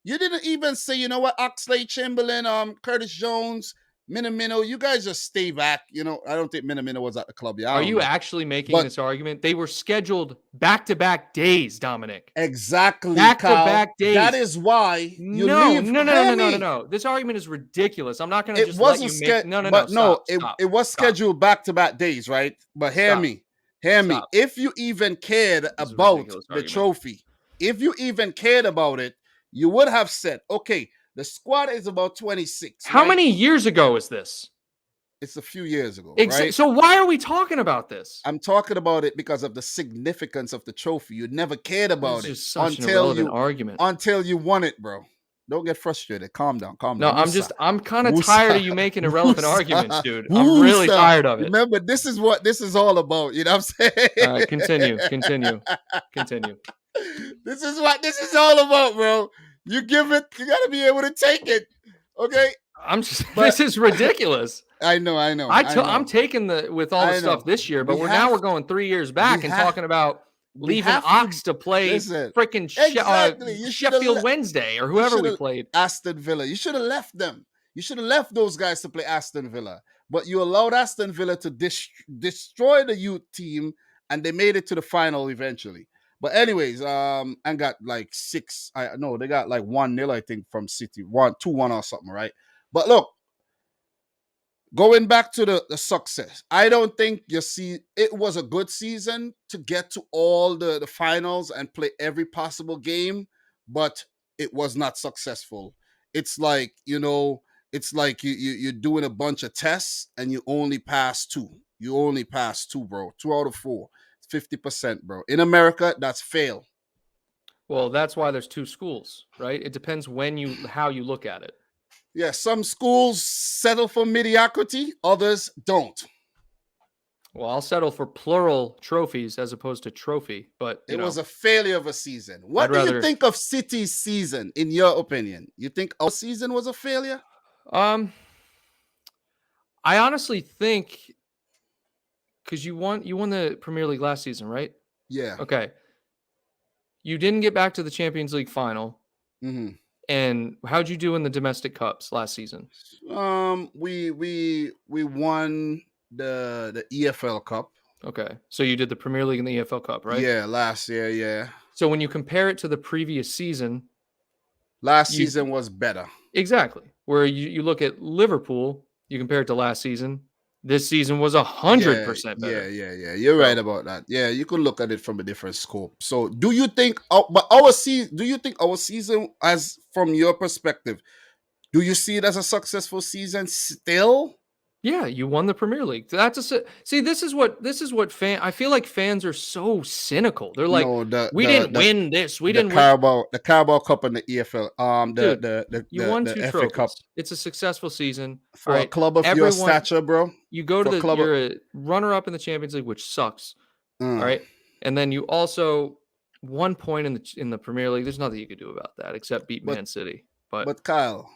You didn't even say, you know what, Oxlade Chamberlain, Curtis Jones, Minamino, you guys just stay back. You know, I don't think Minamino was at the club. Yeah, I Are don't you know. actually making But this argument? They were scheduled back-to-back days, Dominic. exactly, Kyle. Back-to-back That days. is why you No, leave. no, no, no, Hear no, no, no, me. no. This argument is ridiculous. I'm not going to It just let wasn't you make. scheduled, No, no, no. but no, Stop, stop, it was stop, scheduled back to back days, right? But hear stop, me, hear me. stop. If you even cared This is a about ridiculous the argument. trophy, if you even cared about it, you would have said, okay, the squad is about 26, How right? many years ago is this? It's a few years ago, right? So why are we talking about this? I'm talking about it because of the significance of the trophy. You never cared This is about it just such an irrelevant argument. until you won it, bro. Don't get frustrated. Calm down. Calm No, down. Wusa. I'm kind of tired Wusa. of you making irrelevant arguments, Wusa. dude. I'm really Wusa. tired of it. Remember, this is what this is all about. You know what I'm All right, saying? continue. This is what this is all about, bro. You give it, you gotta be able to take it. Okay? I'm just. But This is ridiculous. I know, I'm taking the with all the I stuff know. this year, but We we're have going 3 years we back and have talking about we leaving have to Ox to play listen. freaking Exactly. You should have Sheffield Wednesday or you whoever should we have played. Aston Villa. You should have left them. You should have left those guys to play Aston Villa. But you allowed Aston Villa to destroy the youth team, and they made it to the final eventually. But anyways, and got like six. I no, they got like 1-0, I think, from City. 1-2-1 or something, right? But look, going back to the success, I don't think you see it was a good season to get to all the finals and play every possible game, but it was not successful. It's like, it's like you're doing a bunch of tests and you only pass two. You only pass two, bro. 2 out of 4. 50%, bro. In America, that's fail. Well, that's why there's two schools, right? It depends how you look at it. Yeah, some schools settle for mediocrity, others don't. Well, I'll settle for plural trophies as opposed to trophy, but It was a failure of a season. What I'd do you rather. think of City's season, in your opinion? You think our season was a failure? Um, I honestly think because you won the Premier League last season, right? Yeah. Okay. You didn't get back to the Champions League final. Mm-hmm. And how'd you do in the domestic cups last season? We won the EFL Cup. Okay. So you did the Premier League and the EFL Cup, right? Yeah, last year, yeah. So when you compare it to the previous season, last season was better. Exactly. Where you look at Liverpool, you compare it to last season, this season was 100% better. Yeah. You're right about that. Yeah, you could look at it from a different scope. So, do you think? But our season? Do you think our season, as from your perspective, do you see it as a successful season still? Yeah, you won the Premier League. See. This is what I feel like fans are so cynical. They're like, No, we didn't win this. We didn't win. The Carabao Cup and the EFL. Dude, The you won the two FA Cup trophies. It's a successful season. for All a right. club of your stature, bro. You go to For a club you're a runner-up in the Champions League, which sucks. All right. And then you also 1 point in the Premier League. There's nothing you could do about that except beat Man City. But Kyle.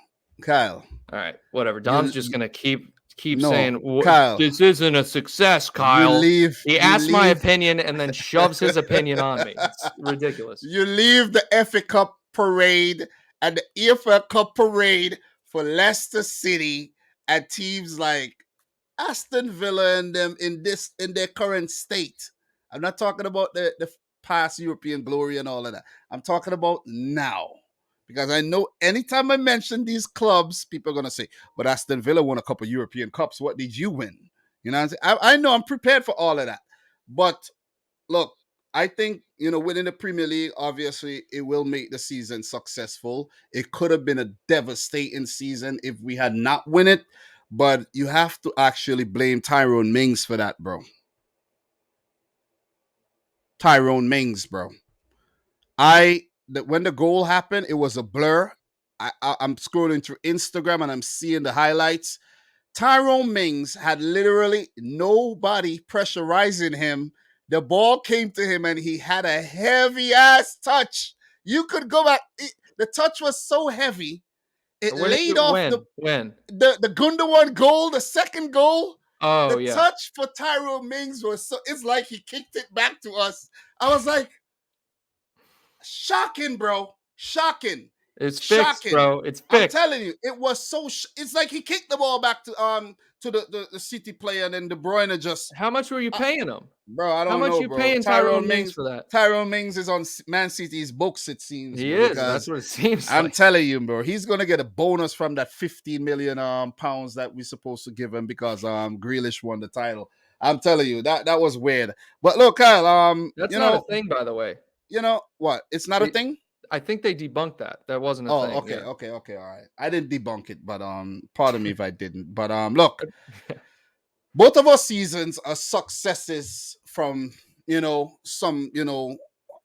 All right, whatever. Dom's just gonna keep no, saying Kyle, this isn't a success, Kyle. He asked my leave, opinion and then shoves his opinion on me. It's ridiculous. You leave the FA Cup parade and the EFL Cup parade for Leicester City and teams like Aston Villa and them in their current state. I'm not talking about the past European glory and all of that. I'm talking about now. Because I know anytime I mention these clubs, people are going to say, but Aston Villa won a couple European Cups. What did you win? You know what I'm saying? I know I'm prepared for all of that. But look, I think, winning the Premier League, obviously, it will make the season successful. It could have been a devastating season if we had not won it. But you have to actually blame Tyrone Mings for that, bro. Tyrone Mings, bro. When the goal happened, it was a blur. I'm scrolling through Instagram and I'm seeing the highlights. Tyrone Mings had literally nobody pressurizing him. The ball came to him and he had a heavy ass touch. You could go back. The touch was so heavy. It When is laid it? off When? the Gundogan goal, the second goal. Oh, The yeah. touch for Tyrone Mings was so, it's like he kicked it back to us. I was like, shocking, bro. Shocking. It's fixed, Shocking. bro. It's I'm fixed. telling you, it was so. It's like he kicked the ball back to the City player, and then De Bruyne just, How much were you uh, paying him? bro. I How don't much know, you bro. paying Tyrone Mings for that? Tyrone Mings is on Man City's books, it seems, He bro. is. That's Because what it seems I'm like. telling you, bro, he's gonna get a bonus from that 15 million pounds that we're supposed to give him because Grealish won the title. I'm telling you that was weird. But look, Kyle, That's not a thing, by the way. you know what? It's not a They, thing. I think they debunked that. That wasn't a Oh, thing. okay, Yeah. okay, okay, all right. I didn't debunk it, but pardon me if I didn't. But look, both of our seasons are successes from some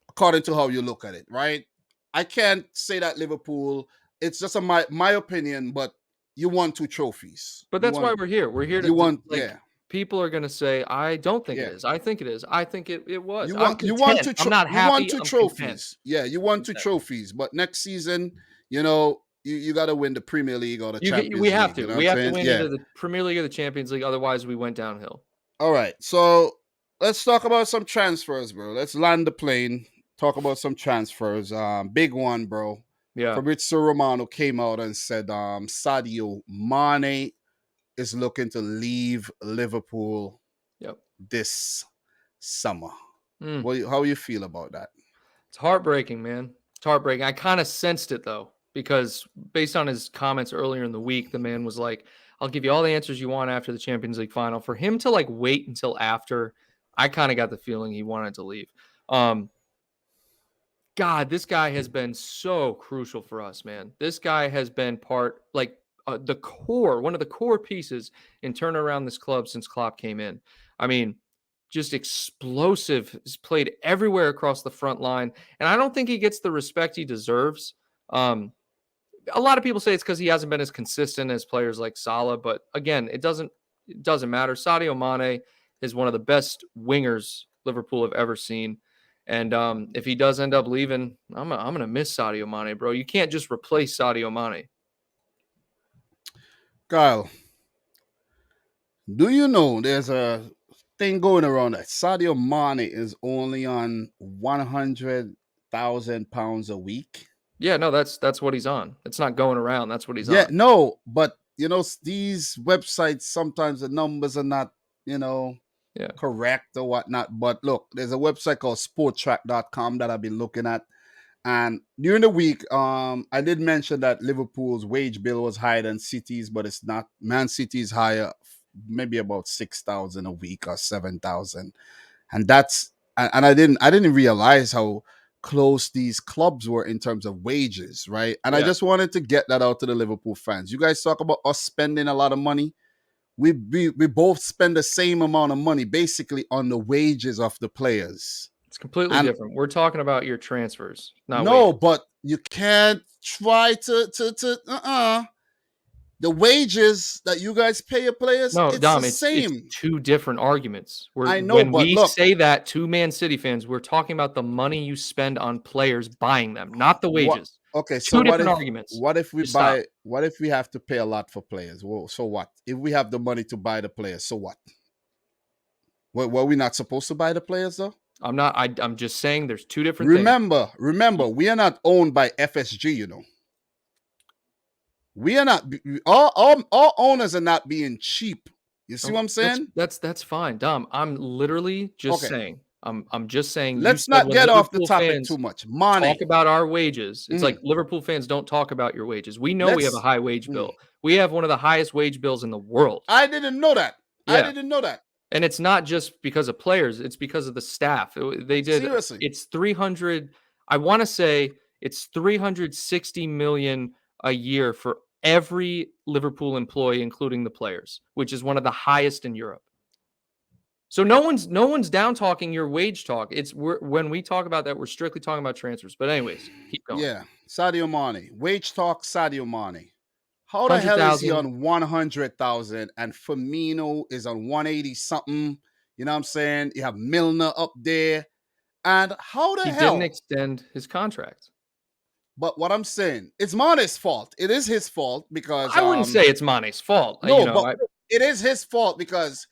according to how you look at it, right? I can't say that Liverpool. It's just my opinion, but you won two trophies. But that's why we're here. We're here You to won, like yeah, people are gonna say, I don't think it yeah. is. I think it is. I think it was. You I'm won you won content. I'm not you won happy. two I'm content. trophies. Yeah, you won two Content. trophies. But next season, you got to win the Premier League or the We Champions have League. You to. know what We I'm have to saying? win Yeah. either the Premier League or the Champions League. Otherwise, we went downhill. All right. So let's talk about some transfers, bro. Let's land the plane. Talk about some transfers. Big one, bro. Yeah. Fabrizio Romano came out and said Sadio Mane is looking to leave Liverpool Yep. this summer. Mm. How you feel about that? It's heartbreaking, man. It's heartbreaking. I kind of sensed it though, because based on his comments earlier in the week, the man was like, I'll give you all the answers you want after the Champions League final. For him to like wait until after, I kind of got the feeling he wanted to leave. God, this guy has been so crucial for us, man. This guy has been the core, one of the core pieces in turning around this club since Klopp came in. I mean, just explosive. He's played everywhere across the front line, and I don't think he gets the respect he deserves. A lot of people say it's because he hasn't been as consistent as players like Salah, but again, it doesn't matter. Sadio Mane is one of the best wingers Liverpool have ever seen. And if he does end up leaving, I'm gonna miss Sadio Mane, bro. You can't just replace Sadio Mane. Kyle, do you know there's a thing going around that Sadio Mane is only on 100,000 pounds a week? Yeah, no, that's what he's on. It's not going around. That's what he's Yeah, on. no, but these websites sometimes the numbers are not, you know, Yeah, correct or whatnot. But look, there's a website called sporttrack.com that I've been looking at. And during the week, I did mention that Liverpool's wage bill was higher than City's, but it's not. Man City's higher, maybe about 6,000 a week or 7,000, and I didn't realize how close these clubs were in terms of wages, right? And I yeah. just wanted to get that out to the Liverpool fans. You guys talk about us spending a lot of money. We both spend the same amount of money basically on the wages of the players. It's completely And different. We're talking about your transfers, not no, wages. but you can't try to the wages that you guys pay your players, No, it's the Dom, it's same. two different arguments. I know, When but we look, say that to Man City fans, we're talking about the money you spend on players buying them, not the what wages. okay, so Two what different if arguments. what if we Just stop. buy what if we have to pay a lot for players? Well, so what? If we have the money to buy the players, so what? Were we not supposed to buy the players though? I'm just saying there's two different things. Remember, we are not owned by FSG. We are not all owners are not being cheap. You see Oh, what I'm saying? that's fine, Dom. I'm literally just Okay. saying. I'm just saying. You Let's said not when get off the Liverpool topic too fans much. talk Money. about our wages, it's like Mhm. Liverpool fans don't talk about your wages. We know we have a Let's high wage mm. bill. We have one of the highest wage bills in the world. I didn't know that. I Yeah. didn't know that. And it's not just because of players, it's because of the staff. They did Seriously. it's 300 I want to say it's 360 million a year for every Liverpool employee including the players, which is one of the highest in Europe. So no one's down talking your wage talk. When we talk about that we're strictly talking about transfers. But anyways, keep going. Yeah. Sadio Mane. Wage talk Sadio Mane. How the Hundred hell is he thousand. on 100,000 and Firmino is on 180 something? You know what I'm saying? You have Milner up there. And how the He didn't hell? extend his contract. But what I'm saying, it's Mane's fault. It is his fault because I wouldn't say it's Mane's fault. no, but it is his fault because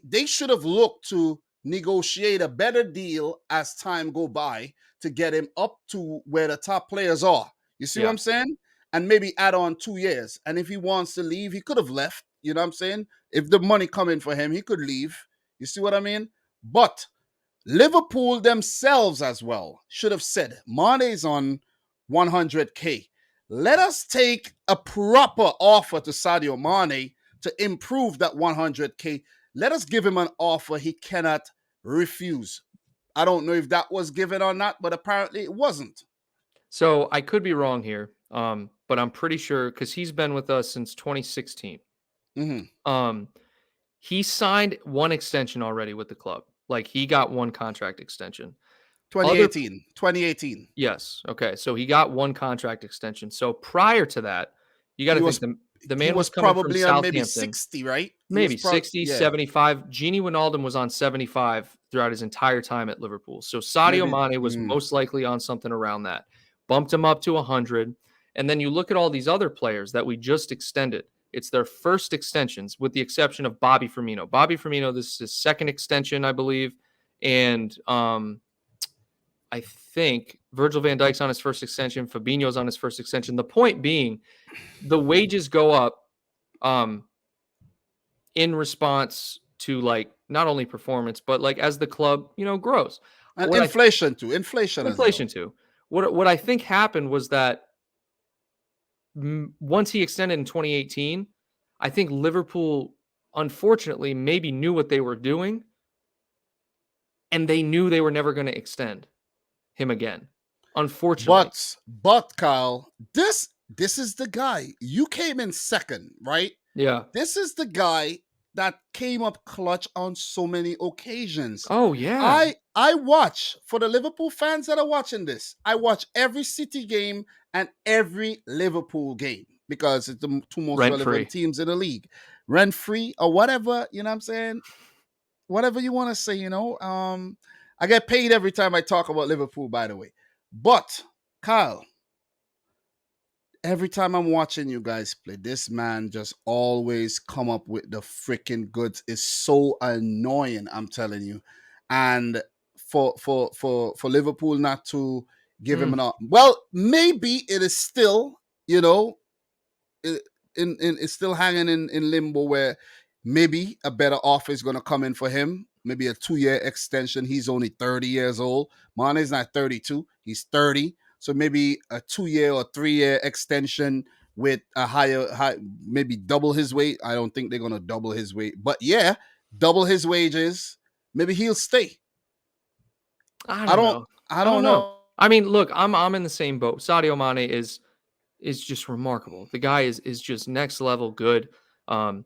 they should have looked to negotiate a better deal as time go by to get him up to where the top players are. You see what Yeah. I'm saying? And maybe add on 2 years. And if he wants to leave, he could have left. You know what I'm saying? If the money coming for him, he could leave. You see what I mean? But Liverpool themselves as well should have said, Mane's on 100K. Let us take a proper offer to Sadio Mane to improve that 100K. Let us give him an offer he cannot refuse. I don't know if that was given or not, but apparently it wasn't. So I could be wrong here, but I'm pretty sure because he's been with us since 2016. Mm-hmm. Um, he signed one extension already with the club. Like he got one contract extension. Other 2018. 2018. Yes. Okay. So he got one contract extension. So prior to that, you got He to think was the he man was was coming from probably on maybe Southampton. 60, right? He was Maybe probably 60, yeah, 75. Gini Wijnaldum was on 75 throughout his entire time at Liverpool. So Sadio maybe Mane was most likely on something around that. Bumped him up to 100. And then you look at all these other players that we just extended. It's their first extensions, with the exception of Bobby Firmino. Bobby Firmino, this is his second extension, I believe. And I think Virgil van Dijk's on his first extension. Fabinho's on his first extension. The point being, the wages go up um, in response to like not only performance, but like as the club, grows. and What I inflation too. Inflation as well. inflation too. What I think happened was that once he extended in 2018, I think Liverpool unfortunately maybe knew what they were doing and they knew they were never going to extend him again. Unfortunately. But Kyle, this is the guy. You came in second, right? Yeah. This is the guy that came up clutch on so many occasions. Oh yeah. I watch for the Liverpool fans that are watching this. I watch every City game and every Liverpool game because it's the two most Rent free. relevant teams in the league. Rent free or whatever, you know what I'm saying? Whatever you want to say, I get paid every time I talk about Liverpool, by the way. But Kyle, every time I'm watching you guys play, this man just always come up with the freaking goods. It's so annoying, I'm telling you. And for Liverpool not to give him Mm. an well, maybe it is still, it, it's still hanging in limbo where maybe a better offer is going to come in for him. Maybe a 2 year extension. He's only 30 years old. Mane's not 32. He's 30. So maybe a 2 year or 3 year extension with a high, maybe double his weight. I don't think they're going to double his weight. But yeah, double his wages. Maybe he'll stay. I I don't don't know. I I don't don't know. know. I mean, look, I'm in the same boat. Sadio Mane is just remarkable. The guy is just next level good. Um,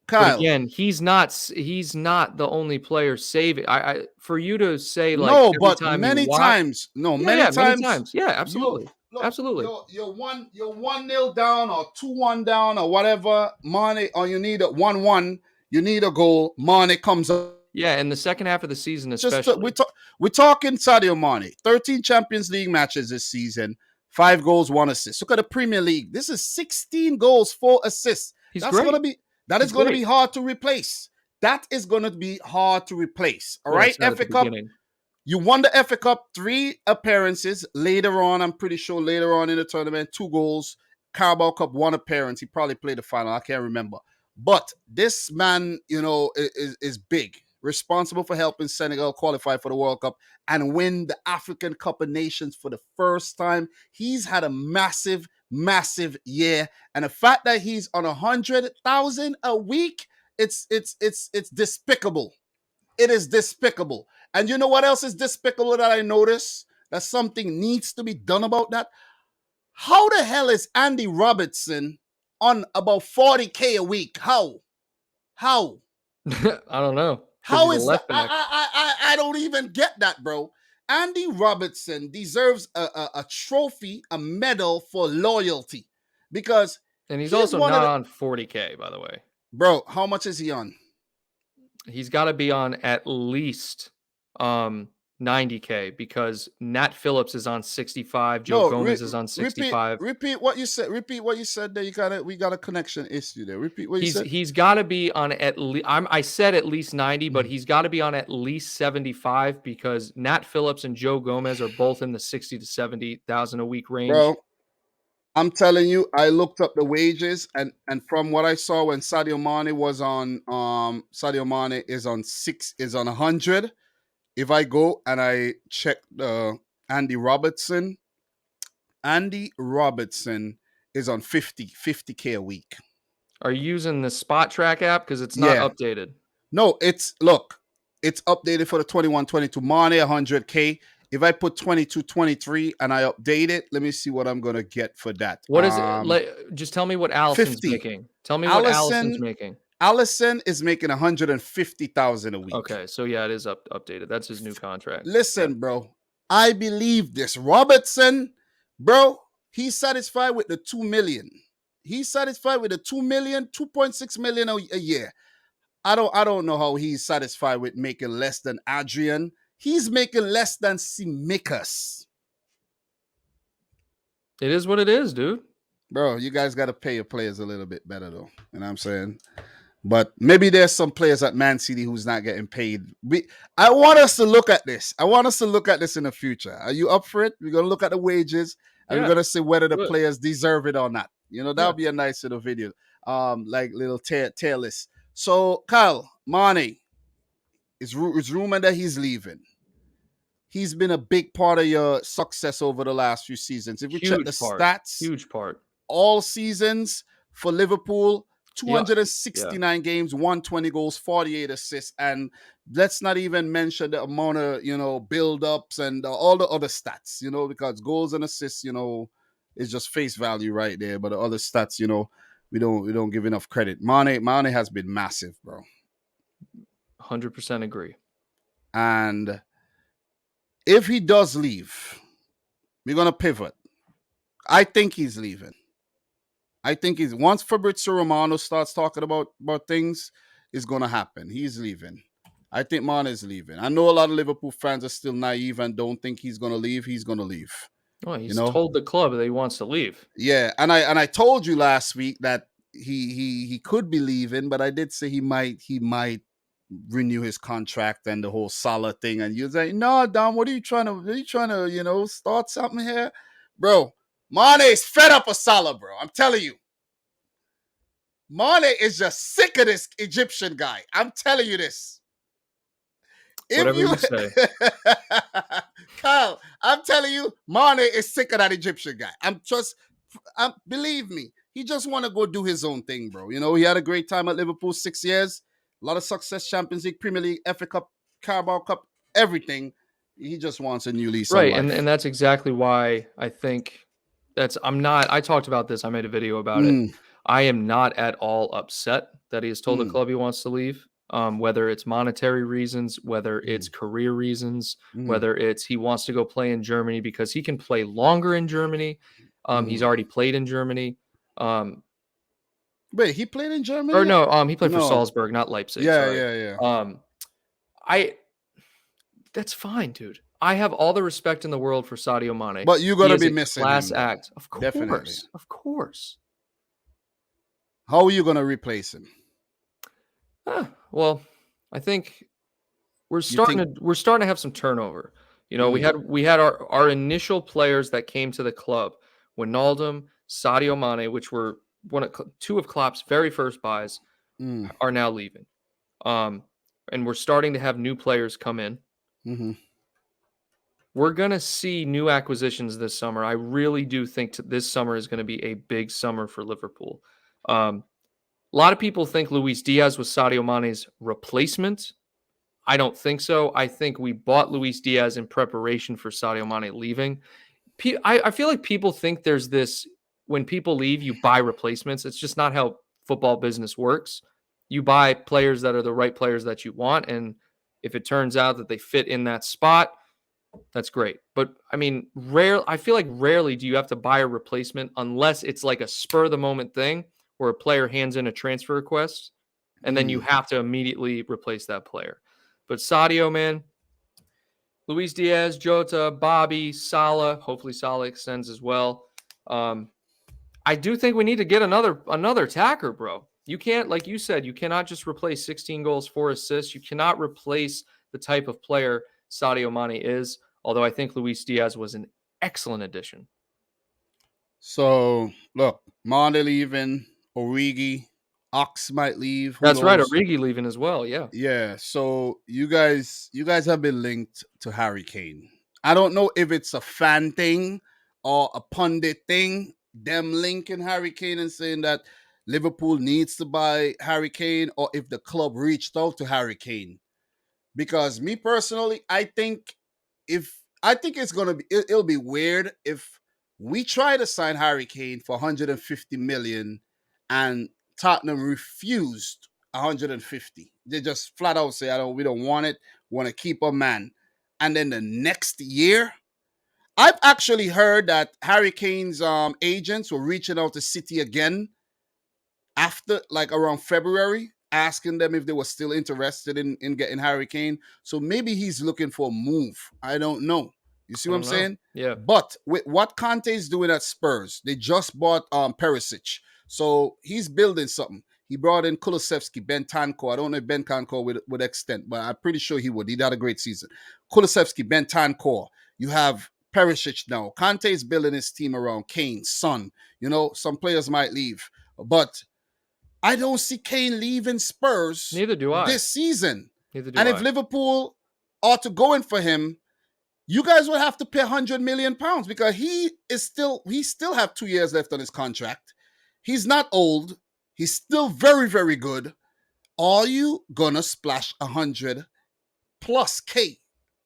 but Kyle, again, he's not the only player saving. I for you to say like no, every but time you many watch, times, no, yeah, many yeah, many times times, yeah, you absolutely, look, absolutely. you're 1-0 down or 2-1 down or whatever, Mane, or you need a 1-1, you need a goal, Mane comes up. Yeah, in the second half of the season, Just especially. we're talking Sadio Mane, 13 Champions League matches this season, 5 goals, 1 assist. Look at the Premier League. This is 16 goals, 4 assists. He's That's gonna great. be that is He's gonna great. be hard to replace. That is gonna be hard to replace. All What I right, said at the FA Cup. beginning. You won the FA Cup 3 appearances. Later on, I'm pretty sure later on in the tournament, 2 goals. Carabao Cup 1 appearance. He probably played the final. I can't remember. But this man, is big. Responsible for helping Senegal qualify for the World Cup and win the African Cup of Nations for the first time. He's had a massive, massive year. And the fact that he's on 100,000 a week, it's despicable. It is despicable. And you know what else is despicable that I notice? That something needs to be done about that. How the hell is Andy Robertson on about 40K a week? How? How? I don't know because How he's a is that? left back. I don't even get that, bro. Andy Robertson deserves a trophy, a medal for loyalty because And he's he's also one of not the on 40K, by the way. bro. How much is he on? He's got to be on at least 90K because Nat Phillips is on 65, Joe No, Gomez is on repeat, 65. repeat what you said. Repeat what you said. There, we got a connection issue there. Repeat what you said. He's got to be on at least. I said at least 90, but he's got to be on at least 75 because Nat Phillips and Joe Gomez are both in the 60 to 70,000 a week range. Bro, I'm telling you, I looked up the wages, and from what I saw when Sadio Mane was on, Sadio Mane is on 100. If I go and I check the Andy Robertson, Andy Robertson is on 50k a week. Are you using the Spot Track app because it's not Yeah. updated? No, it's updated for the 21-22 Mane 100k. If I put 22-23 and I update it, let me see what I'm gonna get for that. What is it? Just tell me what Allison's 50. making. Tell me what Allison's Allison making. Allison is making 150,000 a week. Okay, so yeah, it is updated. That's his new contract. Listen, Yeah. bro, I believe this. Robertson, bro, he's satisfied with the 2 million. He's satisfied with the 2 million, 2.6 million a year. I don't know how he's satisfied with making less than Adrian. He's making less than Simikas. It is what it is, dude. Bro, you guys got to pay your players a little bit better, though. You know what I'm saying? But maybe there's some players at Man City who's not getting paid. I want us to look at this. I want us to look at this in the future. Are you up for it? We're going to look at the wages and we're Yeah. going to see whether the Good. players deserve it or not. You know, that'll Yeah. be a nice little video. Like little tail list. So, Kyle, Mane, it's rumored that he's leaving. He's been a big part of your success over the last few seasons. If we check the Huge part. stats, Huge part. all seasons for Liverpool, Yeah. 269 games, 120 goals, 48 assists, and let's not even mention the amount of build-ups and all the other stats, because goals and assists, is just face value right there. But the other stats, we don't give enough credit. Mane has been massive, bro. 100% agree. And if he does leave, we're gonna pivot. I think he's leaving. I think once Fabrizio Romano starts talking about things, it's gonna happen. He's leaving. I think Mane is leaving. I know a lot of Liverpool fans are still naive and don't think he's gonna leave. He's gonna leave. Oh, he's told the club that he wants to leave. Yeah, and I told you last week that he could be leaving, but I did say he might renew his contract and the whole Salah thing. And you're like, no, Dom, what are you trying to start something here? Bro, Mane is fed up of Salah, bro. I'm telling you. Mane is just sick of this Egyptian guy. I'm telling you this. Whatever you say. Kyle, I'm telling you, Mane is sick of that Egyptian guy. Believe me, he just want to go do his own thing, bro. He had a great time at Liverpool, 6 years. A lot of success, Champions League, Premier League, FA Cup, Carabao Cup, everything. He just wants a new lease on life. And that's exactly why I think I talked about this. I made a video about it. I am not at all upset that he has told the club he wants to leave, whether it's monetary reasons, whether it's career reasons, whether it's he wants to go play in Germany because he can play longer in Germany. He's already played in Germany. Wait, he played in Germany? Or no, he played for Salzburg, not Leipzig. Yeah. That's fine, dude. I have all the respect in the world for Sadio Mane. But you're gonna be missing class him. Act, of course, Definitely. of course. How are you gonna replace him? Well, I think we're starting to have some turnover. We had our initial players that came to the club, Wijnaldum, Sadio Mane, which were two of Klopp's very first buys, are now leaving. And we're starting to have new players come in. Mm-hmm. We're going to see new acquisitions this summer. I really do think this summer is going to be a big summer for Liverpool. A lot of people think Luis Diaz was Sadio Mane's replacement. I don't think so. I think we bought Luis Diaz in preparation for Sadio Mane leaving. I feel like people think there's this, when people leave, you buy replacements. It's just not how football business works. You buy players that are the right players that you want. And if it turns out that they fit in that spot, That's great. But I mean, I feel like rarely do you have to buy a replacement unless it's like a spur of the moment thing where a player hands in a transfer request and then you Mm. have to immediately replace that player. But Sadio, man, Luis Diaz, Jota, Bobby, Salah. Hopefully Salah extends as well. Um, I do think we need to get another attacker, bro. You can't, like you said, you cannot just replace 16 goals, 4 assists. You cannot replace the type of player Sadio Mane is. Although I think Luis Diaz was an excellent addition. So look, Mane leaving, Origi, Ox might leave. Who That's right. knows? Origi leaving as well. Yeah. Yeah. So you guys have been linked to Harry Kane. I don't know if it's a fan thing or a pundit thing. Them linking Harry Kane and saying that Liverpool needs to buy Harry Kane, or if the club reached out to Harry Kane. Because me personally, I think it's gonna be it'll be weird if we try to sign Harry Kane for 150 million and Tottenham refused 150. They just flat out say, we don't want it, want to keep a man. And then the next year, I've actually heard that Harry Kane's agents were reaching out to City again after, like, around February, asking them if they were still interested in getting Harry Kane. So maybe he's looking for a move. I don't know. You see I what I'm don't know. saying? Yeah. But with what Conte is doing at Spurs, they just bought Perisic. So he's building something. He brought in Kulusevski, Bentancur. I don't know if Bentancur would extend, but I'm pretty sure he would. He had a great season. Kulusevski, Bentancur. You have Perisic now. Conte is building his team around Kane, Son. Some players might leave. But I don't see Kane leaving Spurs Neither do I. this season. Neither And do if I. Liverpool are to go in for him, you guys would have to pay £100 million because he still have 2 years left on his contract. He's not old. He's still very, very good. Are you gonna splash 100 plus K?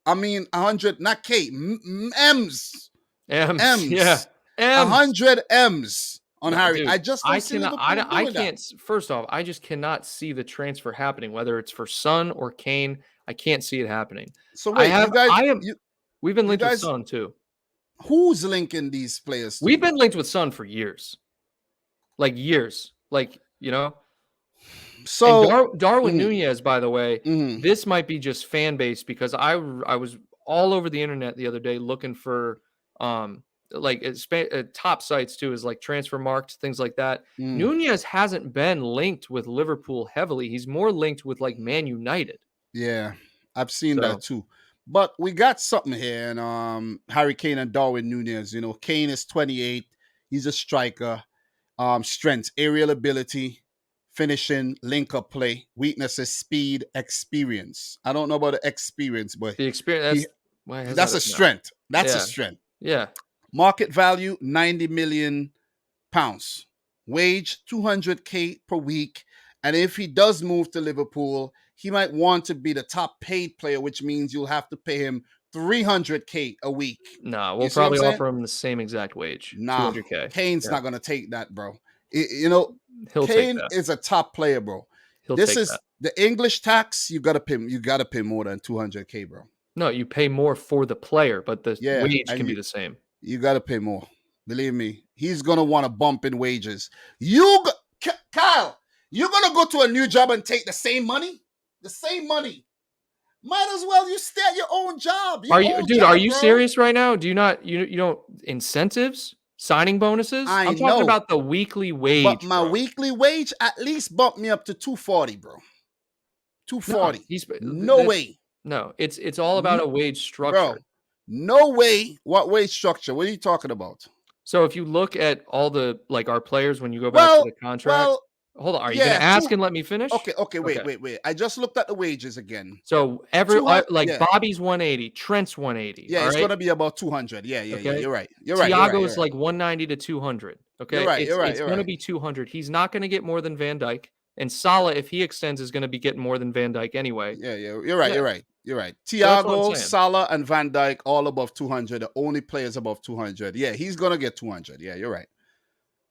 I mean 100, not K, M's. M's. Yeah. M's. A M's. hundred M's on No, Harry. dude, I just I don't see cannot. Liverpool I doing that. can't. First off, I just cannot see the transfer happening. Whether it's for Son or Kane, I can't see it happening. So wait, you guys, I am. you We've been you linked with guys, Son too. who's linking these players to We've you? been linked with Son for years, like years, like And So, Darwin mm, Nunez, by the way, mm, this might be just fan base because I was all over the internet the other day looking for top sites too, is like transfer marked, things like that. mm, Nunez hasn't been linked with Liverpool heavily. He's more linked with like Man United. yeah, I've seen that So too. But we got something here, and Harry Kane and Darwin Nunez. Kane is 28. He's a striker. Strengths, aerial ability, finishing, link up play. Weaknesses, speed, experience. I don't know about the experience, but the experience he why has that's that a no. strength. That's a Yeah. strength. Yeah. Market value, 90 million pounds. Wage, 200K per week. And if he does move to Liverpool, he might want to be the top paid player, which means you'll have to pay him 300K a week. No, You we'll see what I'm probably saying? offer him the same exact wage, Nah, 200K. Kane's Yeah. not gonna take that, bro. You know, He'll take Kane that. is a top player, bro. He'll This take is that. the English tax. You gotta pay. You gotta pay more than 200K, bro. No, you pay more for the player, but the Yeah, wage and can be you the same. you gotta pay more. Believe me, he's gonna want to bump in wages. Kyle, you're gonna go to a new job and take the same money. The same money. Might as well you stay at your own job. Your Are you old dude, are job, you bro. serious right now? Do you not you don't incentives? Signing bonuses? I I'm talking know, about the weekly but wage, my bro. weekly wage at least bumped me up to 240, bro. No, 240. he's No way. no, it's all about No, a wage bro. structure. No way. What wage structure? What are you talking about? So if you look at all the like our players when you go back to Well, the contract, well, hold on, are you gonna yeah, ask and let me finish? okay, wait, Okay. wait, wait. I just looked at the wages again. So like Yeah. Bobby's 180, Trent's 180, Yeah, all it's right? gonna be about 200. Yeah, yeah, yeah. Okay. You're right. You're right. You're right. You're Tiago's right. like 190 to 200. You're Okay. right. It's You're right. it's You're gonna right. be 200. He's not gonna get more than Van Dyke. And Salah, if he extends, is gonna be getting more than Van Dyke anyway. Yeah, yeah. You're right. Yeah. You're right. You're right. So that's what I'm Thiago, saying. Salah, and Van Dijk all above 200. The only players above 200. Yeah, he's gonna get 200. Yeah, you're right.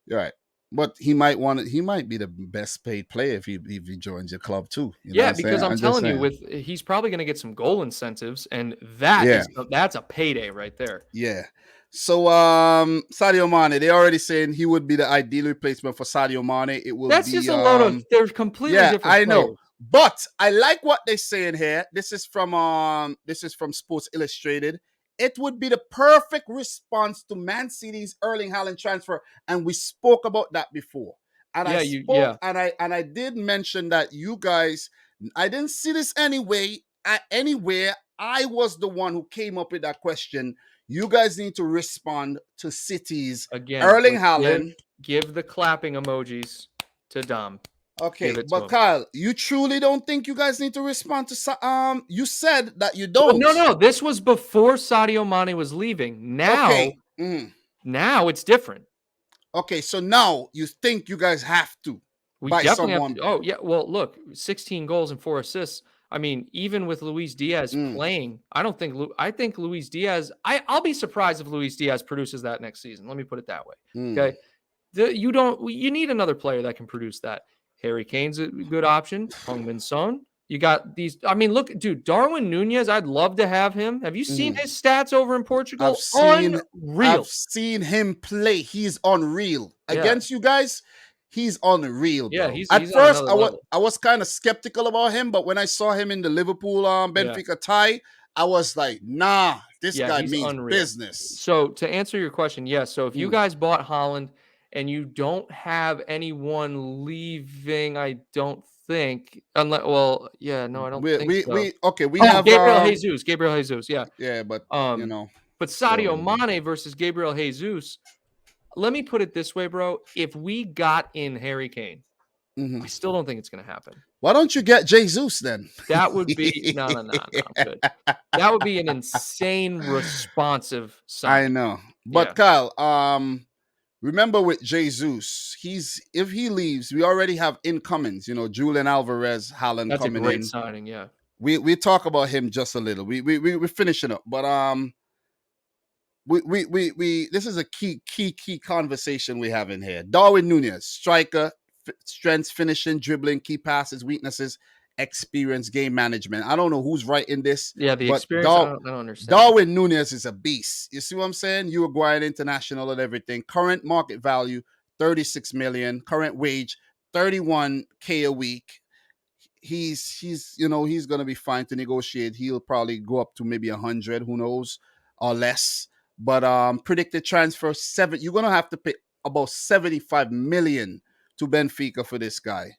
You're right. But he might want it. He might be the best paid player if he joins your club too. You know what Yeah, I'm saying? because I'm I'm just telling you, saying. with he's probably going to get some goal incentives, and Yeah, that's a payday right there. yeah. So Sadio Mane, they already saying he would be the ideal replacement for Sadio Mane. It will That's just be a load of. They're completely yeah, different I know. players. But I like what they're saying here. This is from Sports Illustrated. It would be the perfect response to Man City's Erling Haaland transfer. And we spoke about that before. And I Yeah, spoke and I did mention that you guys, I didn't see this anywhere. I was the one who came up with that question. You guys need to respond to City's again. Erling Let's Haaland. give the clapping emojis to Dom. Give Okay, it to but him. Kyle, you truly don't think you guys need to respond to you said that you Well, don't. no. This was before Sadio Mane was leaving. Okay. Mm. Now it's different. Okay, so now you think you guys have to We buy definitely have someone. to. Oh yeah. Well, look, 16 goals and 4 assists. I mean, even with Luis Diaz Mm, playing, I don't think. I think Luis Diaz. I'll be surprised if Luis Diaz produces that next season. Let me put it that way. mm, Okay. You don't. You need another player that can produce that. Harry Kane's a good option. Heung-min Son. You got these. I mean, look, dude, Darwin Nunez. I'd love to have him. Have you seen mm. his stats over in I've Portugal? seen I've Unreal. seen him play. He's unreal. Yeah. Against you guys, he's unreal, Yeah. bro. He's At on first another level. I was kind of skeptical about him, but when I saw him in the Liverpool Yeah. Benfica tie, I was like, nah, this Yeah, guy he's means unreal. business. So to answer your question, yes. So if you Mm. guys bought Holland and you don't have anyone leaving, I don't think. Unless, well, yeah, no, I don't think so. We okay, we Oh, have Gabriel Jesus, yeah. yeah, but you Um, know, but still Sadio Mane versus Gabriel Jesus. Let me put it this way, bro. If we got in Harry Kane, I mhm. still don't think it's gonna happen. Why don't you get Jesus then? That would be no. I'm good. That would be an insane responsive I signing. know. Yeah. But Kyle, remember with Jesus, he's if he leaves, we already have incomings, Julian Alvarez, Haaland That's a coming great in. signing, yeah. We talk about him just a little. We're finishing up. But we this is a key conversation we have in here. Darwin Nunez, striker, strengths, finishing, dribbling, key passes, weaknesses, experience, game management. I don't know who's writing this, Yeah, the but experience, I don't understand that. Darwin Nunez is a beast. You see what I'm saying? Uruguayan international and everything. Current market value 36 million. Current wage 31K a week. He's gonna be fine to negotiate. He'll probably go up to maybe 100, who knows, or less. But predicted transfer seven. You're gonna have to pay about 75 million to Benfica for this guy.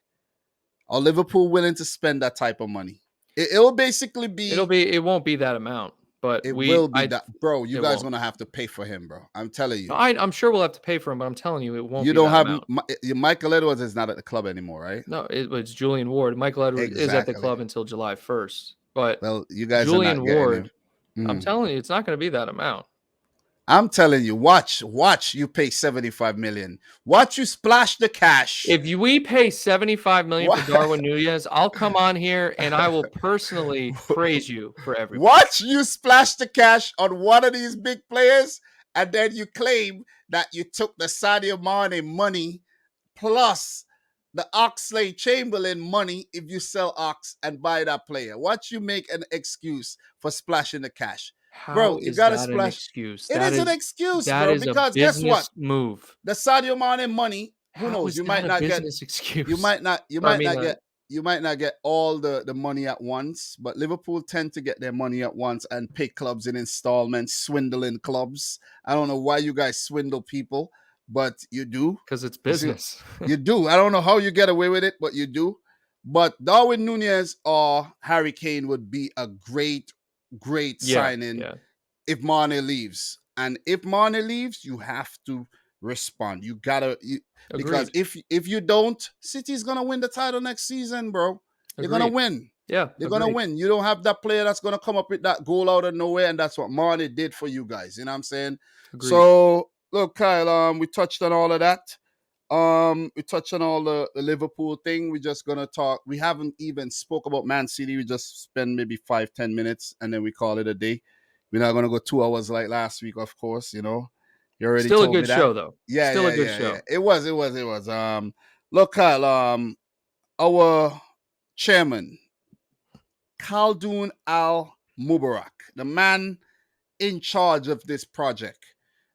Are Liverpool willing to spend that type of money? It will basically be. It won't be that amount, but It will be that, bro. You it guys won't. gonna have to pay for him, bro. I'm telling No, you. I'm sure we'll have to pay for him, but I'm telling you, it won't You be don't that have amount. Michael Edwards is not at the club anymore, right? No, it's Julian Ward. Michael Edwards is at the Exactly. club until July 1st, but Well, you guys are not Julian getting him. Ward, I'm telling you, it's not gonna be that amount. I'm telling you, watch you pay 75 million. Watch you splash the cash. If we pay 75 million for Darwin Nunez, I'll come on here and I will personally praise you for everything. Watch you splash the cash on one of these big players, and then you claim that you took the Sadio Mane money plus the Oxlade Chamberlain money if you sell Ox and buy that player. Watch you make an excuse for splashing the cash. How Bro, you is gotta that an splash. excuse? It is an excuse, That bro, is a because guess what? business move. The Sadio Mane money, who How knows? is that a business You excuse? might not you Or I might mean, not get you might not get all the money at once, but Liverpool tend to get their money at once and pay clubs in installments, swindling clubs. I don't know why you guys swindle people, but you do. because it's You see, business. you do. I don't know how you get away with it, but you do. But Darwin Nunez or Harry Kane would be a great Yeah, signing yeah. if Mane leaves. And if Mane leaves, you have to respond. Because Agreed. if you don't, City's gonna win the title next season, bro. They're gonna Agreed. win. Yeah, They're gonna agreed. win. You don't have that player that's gonna come up with that goal out of nowhere, and that's what Mane did for you guys. You know what I'm saying? Agreed. So look, Kyle, we touched on all of that. We touched on all the Liverpool thing. We're just gonna talk. We haven't even spoke about Man City. We just spend maybe 5-10 minutes and then we call it a day. We're not gonna go 2 hours like last week, of course, You already Still a told me good that. show though. Yeah, Still a yeah, good yeah, yeah. show. It was. Look, Kyle, our chairman, Khaldun Al Mubarak, the man in charge of this project.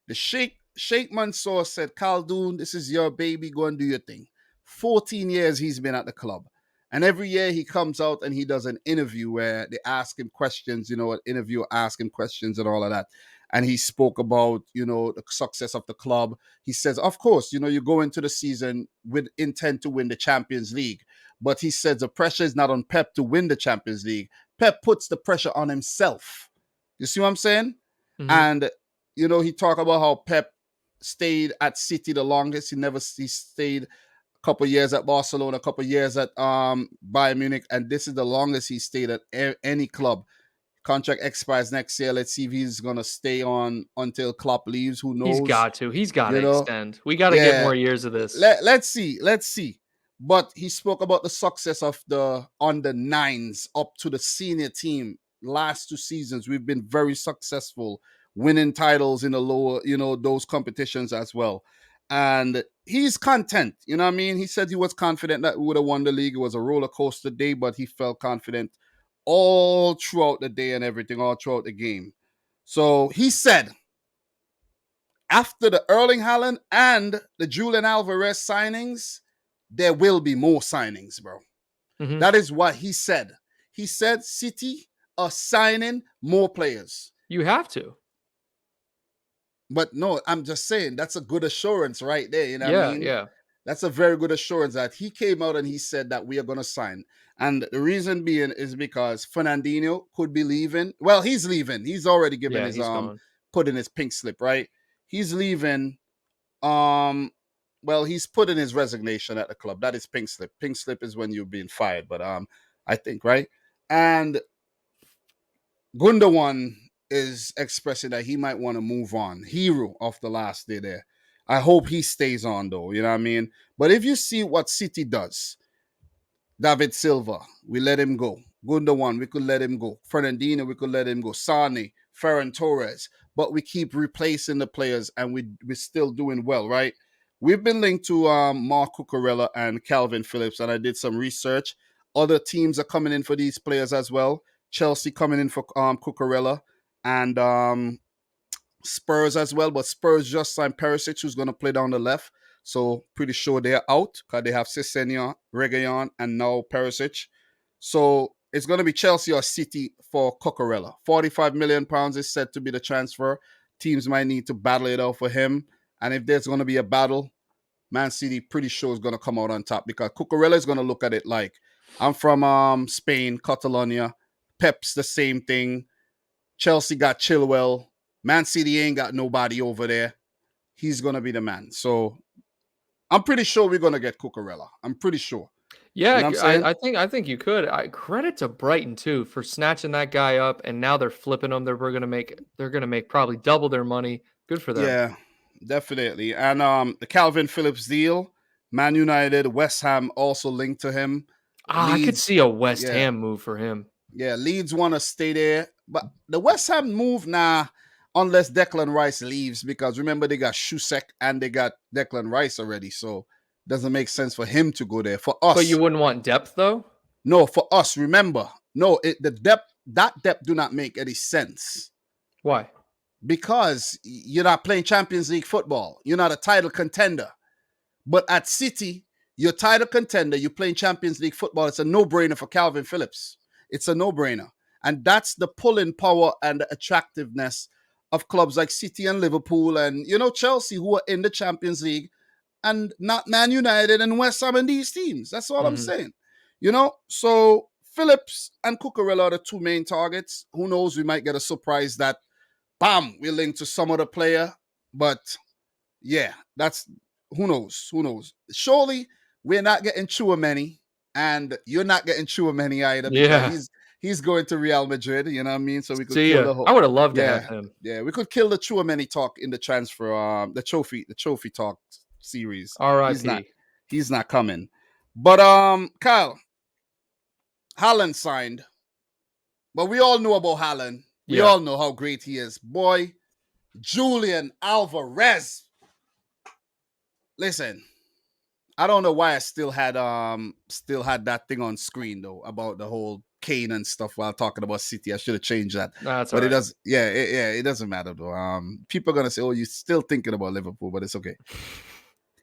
The Sheikh Mansour said, Khaldun, this is your baby, go and do your thing. 14 years he's been at the club. And every year he comes out and he does an interview where they ask him questions, an interviewer ask him questions and all of that. And he spoke about, the success of the club. He says, of course, you go into the season with intent to win the Champions League. But he says the pressure is not on Pep to win the Champions League. Pep puts the pressure on himself. You see what I'm saying? Hmm. And he talked about how Pep stayed at City the longest. He stayed a couple years at Barcelona, a couple years at Bayern Munich, and this is the longest he stayed at any club. Contract expires next year. Let's see if he's gonna stay on until Klopp leaves. Who He's knows? got to. He's got to You know, extend. We got to get yeah, more years of this. let's see. Let's see. But he spoke about the success of the under nines up to the senior team. Last 2 seasons, we've been very successful, winning titles in the lower, those competitions as well. And he's content. You know what I mean? He said he was confident that we would have won the league. It was a roller coaster day, but he felt confident all throughout the day and everything, all throughout the game. So he said after the Erling Haaland and the Julian Alvarez signings, there will be more signings, bro. Hmm. That is what he said. He said City are signing more players. You have to. But no, I'm just saying that's a good assurance right there. You know what I Yeah, mean? yeah, That's a very good assurance that he came out and he said that we are going to sign. And the reason being is because Fernandinho could be leaving. Well, he's leaving. He's already given yeah. his He's gone. put in his pink slip, right? He's leaving. Um well, he's put in his resignation at the club. That is pink slip. Pink slip is when you're being fired, but I think, right? And Gundogan is expressing that he might want to move on. Hero of the last day there. I hope he stays on though, you know what I mean? But if you see what City does, David Silva, we let him go. Gundogan, we could let him go. Fernandinho, we could let him go. Sane, Ferran Torres. But we keep replacing the players and we're still doing well, right? We've been linked to Mark Cucurella and Calvin Phillips, and I did some research. Other teams are coming in for these players as well. Chelsea coming in for Cucurella and Spurs as well, but Spurs just signed Perisic, who's going to play down the left. So pretty sure they're out because they have Cesenia, Reguilon, and now Perisic. So it's going to be Chelsea or City for Cucurella. £45 million is said to be the transfer. Teams might need to battle it out for him. And if there's going to be a battle, Man City pretty sure is going to come out on top because Cucurella is going to look at it like, I'm from Spain, Catalonia. Pep's the same thing. Chelsea got Chilwell. Man City ain't got nobody over there. He's gonna be the man. So I'm pretty sure we're gonna get Cucurella. I'm pretty sure. You Yeah, know what I'm saying? I think you could. Credit to Brighton too for snatching that guy up, and now they're flipping him. They're gonna make probably double their money. Good for them. Yeah, definitely. And the Calvin Phillips deal, Man United, West Ham also linked to him. I could Leeds, see a West yeah, Ham move for him. yeah. Leeds want to stay there, but the West Ham move now, unless Declan Rice leaves, because remember they got Shusek and they got Declan Rice already, so doesn't make sense for him to go there. For But you us, wouldn't want depth though. no, for us, remember, no, the depth, that depth do not make any sense Why? because you're not playing Champions League football. You're not a title contender. But at City, you're title contender. You're playing Champions League football. It's a no-brainer for Calvin Phillips. It's a no-brainer. And that's the pulling power and the attractiveness of clubs like City and Liverpool and, Chelsea, who are in the Champions League, and not Man United and West Ham and these teams. That's all I'm Hmm. saying. So Phillips and Cucurella are the two main targets. Who knows? We might get a surprise that, bam, we're linked to some other player. But yeah, that's who knows? Who knows? Surely we're not getting Chouameni, and you're not getting Chouameni either because Yeah. he's going to Real Madrid. You know what I mean? So we could See kill ya. the I whole. would have loved to have Yeah, him. yeah, we could kill the Chouameni talk in the transfer, the trophy talk series. R.I.P. He's not coming. But Kyle, Haaland signed. But we all know about Haaland. We Yeah. all know how great he is. Boy, Julian Alvarez. Listen, I don't know why I still had that thing on screen though about the whole Kane and stuff while talking about City. I should have changed that. No, that's all But it right. does it doesn't matter though. People are gonna say, oh, you're still thinking about Liverpool, but it's okay.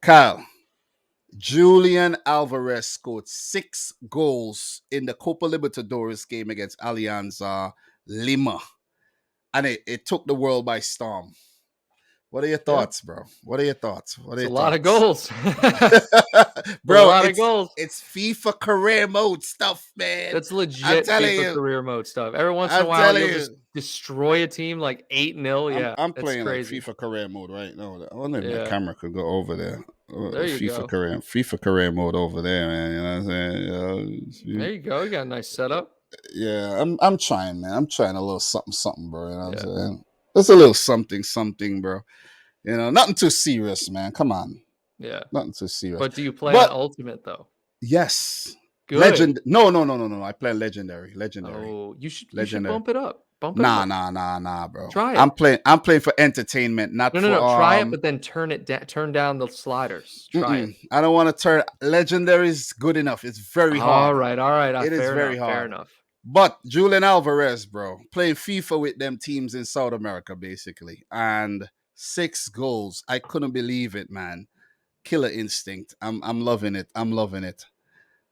Kyle, Julian Alvarez scored 6 goals in the Copa Libertadores game against Allianz Lima. And it took the world by storm. What are your Yeah, thoughts, bro? What are your thoughts? What are it's a your lot of thoughts? goals. A Bro, lot of it's goals. it's FIFA career mode stuff, man. That's I'm legit telling FIFA you. career mode stuff. Every once in a I'm while, telling you'll just you. destroy a team like 8-0. I'm Yeah, I'm it's playing like crazy. FIFA career mode right now. I wonder if my Yeah, camera could go over there. there you go. FIFA career mode over there, man. You know what I'm saying? There you go. You got a nice setup. Yeah, I'm trying, man. I'm trying a little something, something, bro. You know what I'm Yeah, saying? Just a little something, something, bro. Nothing too serious, man. Come on, yeah. nothing too serious. But do you play on But Ultimate though? yes, Good. legend. No, no, no, no, no. I play legendary, legendary, Oh, you should legendary. bump it up. Bump it Nah, up. nah, nah, nah, bro. Try I'm it. playing. I'm playing for entertainment, not No, no, for no. Try it, but then turn down the sliders. Try it. I don't want to turn. Legendary is good enough. It's very All hard. right, all right. It is Fair very enough. Fair hard. enough. But Julian Alvarez, bro, playing FIFA with them teams in South America, basically, and 6 goals. I couldn't believe it, man. Killer instinct. I'm loving it. I'm loving it.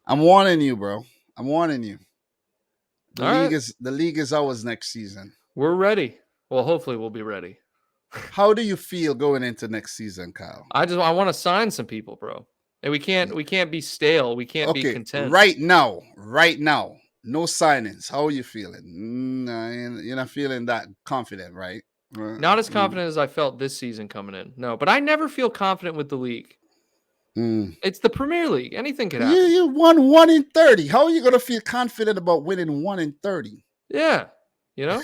I'm warning you, bro. I'm warning you. The All league right, is the league is ours next season. we're ready. Well, hopefully we'll be ready. How do you feel going into next season, Kyle? I want to sign some people, bro. And we can't be stale. We can't be Okay, content. right now, no signings. How are you feeling? Nah, you're not feeling that confident, right? Not as confident as I felt this season coming in. No, but I never feel confident with the league. Mm. It's the Premier League. Anything could You happen. you won 1 in 30. How are you gonna feel confident about winning 1 in 30? Yeah. You know?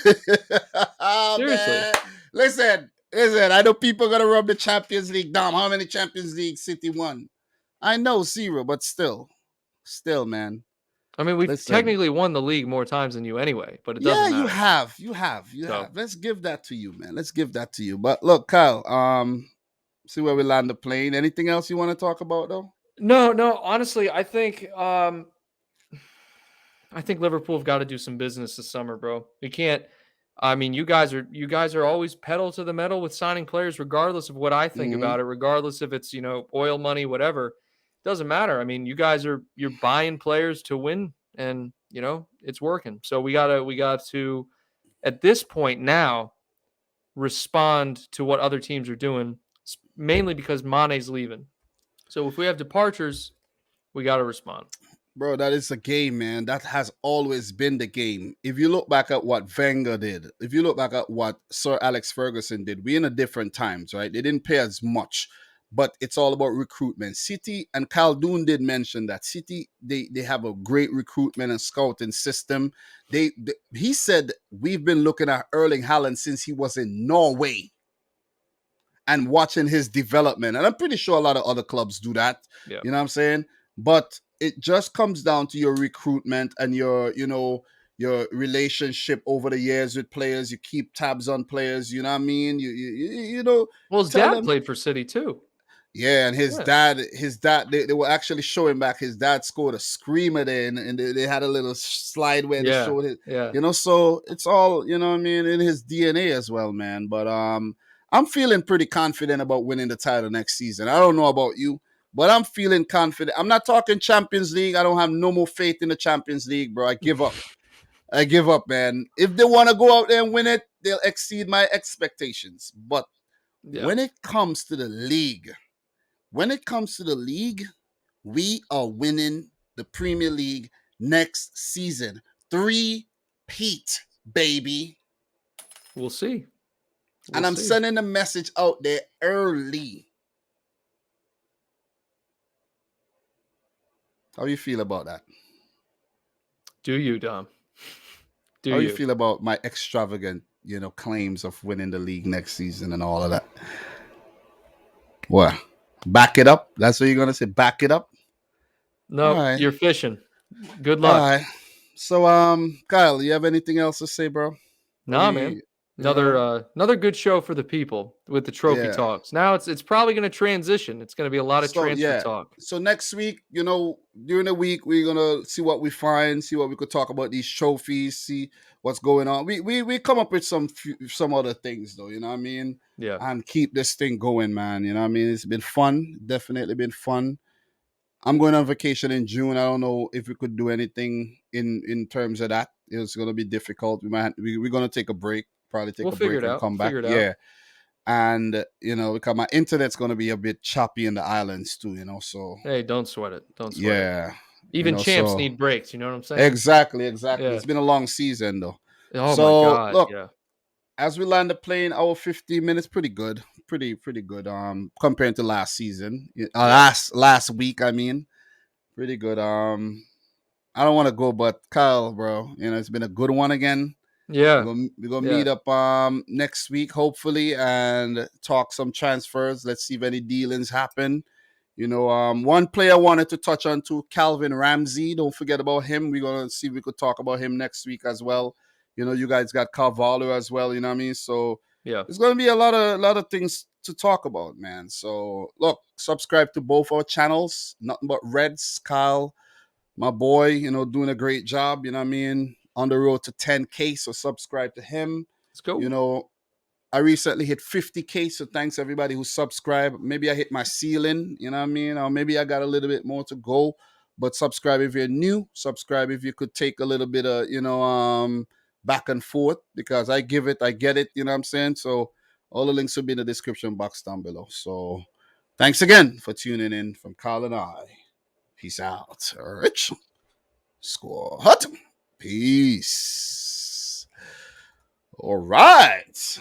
Oh Seriously. man, listen. I know people are gonna rub the Champions League down. How many Champions League City won? I know 0, but still, man. I mean, we've Listen, technically won the league more times than you anyway, but it doesn't yeah, you matter. have, you have, you So have. Let's give that to you, man. Let's give that to you. But look, Kyle, see where we land the plane. Anything else you want to talk about though? no, no, honestly, I think Liverpool have got to do some business this summer, bro. We can't. I mean, you guys are always pedal to the metal with signing players, regardless of what I think Mm-hmm. about it, regardless if it's oil money, whatever. Doesn't matter. I mean, you're buying players to win, and it's working. So we got to at this point now respond to what other teams are doing, mainly because Mane's leaving. So if we have departures, we got to respond. Bro, that is a game, man. That has always been the game. If you look back at what Wenger did, if you look back at what Sir Alex Ferguson did, we're in a different times, right? They didn't pay as much, but it's all about recruitment. City and Caldoun did mention that City they have a great recruitment and scouting system. He said we've been looking at Erling Haaland since he was in Norway and watching his development. And I'm pretty sure a lot of other clubs do that. Yeah. You know what I'm saying? But it just comes down to your recruitment and your relationship over the years with players. You keep tabs on players. You know what I mean? You Well, his tell dad them. played for City too. Yeah, and Yeah. his dad, they were actually showing back. His dad scored a screamer there, and they had a little slide where they Yeah. showed it. Yeah. So it's all what I mean in his DNA as well, man. But I'm feeling pretty confident about winning the title next season. I don't know about you, but I'm feeling confident. I'm not talking Champions League. I don't have no more faith in the Champions League, bro. I give up. I give up, man. If they want to go out there and win it, they'll exceed my expectations. But Yeah. when it comes to the league. When it comes to the league, we are winning the Premier League next season. 3-peat, baby. We'll see. We'll And I'm see. sending the message out there early. How you feel about that? Do you, Dom? Do How you you? feel about my extravagant, claims of winning the league next season and all of that? What? Back it up? That's what you're gonna say? Back it up? All No, right. you're fishing. Good All luck. right. So Kyle, you have anything else to say, bro? What do Nah, man. you You know, Another good show for the people with the trophy yeah. talks. Now it's probably going to transition. It's going to be a lot of So transfer yeah. talk. So next week, during the week, we're gonna see what we find, see what we could talk about these trophies, see what's going on. We come up with some other things though, you know what I mean, Yeah, and keep this thing going, man. You know what I mean. It's been fun, definitely been fun. I'm going on vacation in June. I don't know if we could do anything in terms of that. It's gonna be difficult. We're gonna take a break, probably take we'll a figure break it and out. We'll come back. figure it out. Yeah, and because my internet's gonna be a bit choppy in the islands too. So Hey, don't sweat it. Don't sweat it. yeah, Even champs so need breaks. You know what I'm saying? exactly. Yeah. It's been a long season though. Oh my So God. look, Yeah. as we land the plane, our 15 minutes pretty good, pretty good. Compared to last season, Yeah. last week, I mean, pretty good. I don't want to go, but Kyle, bro, it's been a good one again. Yeah. We're gonna Yeah. meet up next week hopefully and talk some transfers. Let's see if any dealings happen. One player I wanted to touch on too, Calvin Ramsey. Don't forget about him. We're gonna see if we could talk about him next week as well. You guys got Carvalho as well. You know what I mean? So Yeah. there's gonna be a lot of things to talk about, man. So look, subscribe to both our channels. Nothing but Reds, Kyle, my boy, doing a great job, you know what I mean? On the road to 10K, so subscribe to him. Let's You go. know, I recently hit 50K, so thanks everybody who subscribed. Maybe I hit my ceiling, you know what I mean? Or maybe I got a little bit more to go. But subscribe if you're new. Subscribe if you could take a little bit of, back and forth because I give it, I get it, you know what I'm saying? So all the links will be in the description box down below. So thanks again for tuning in from Carl and I. Peace out. Rich. Squad. Peace. All right.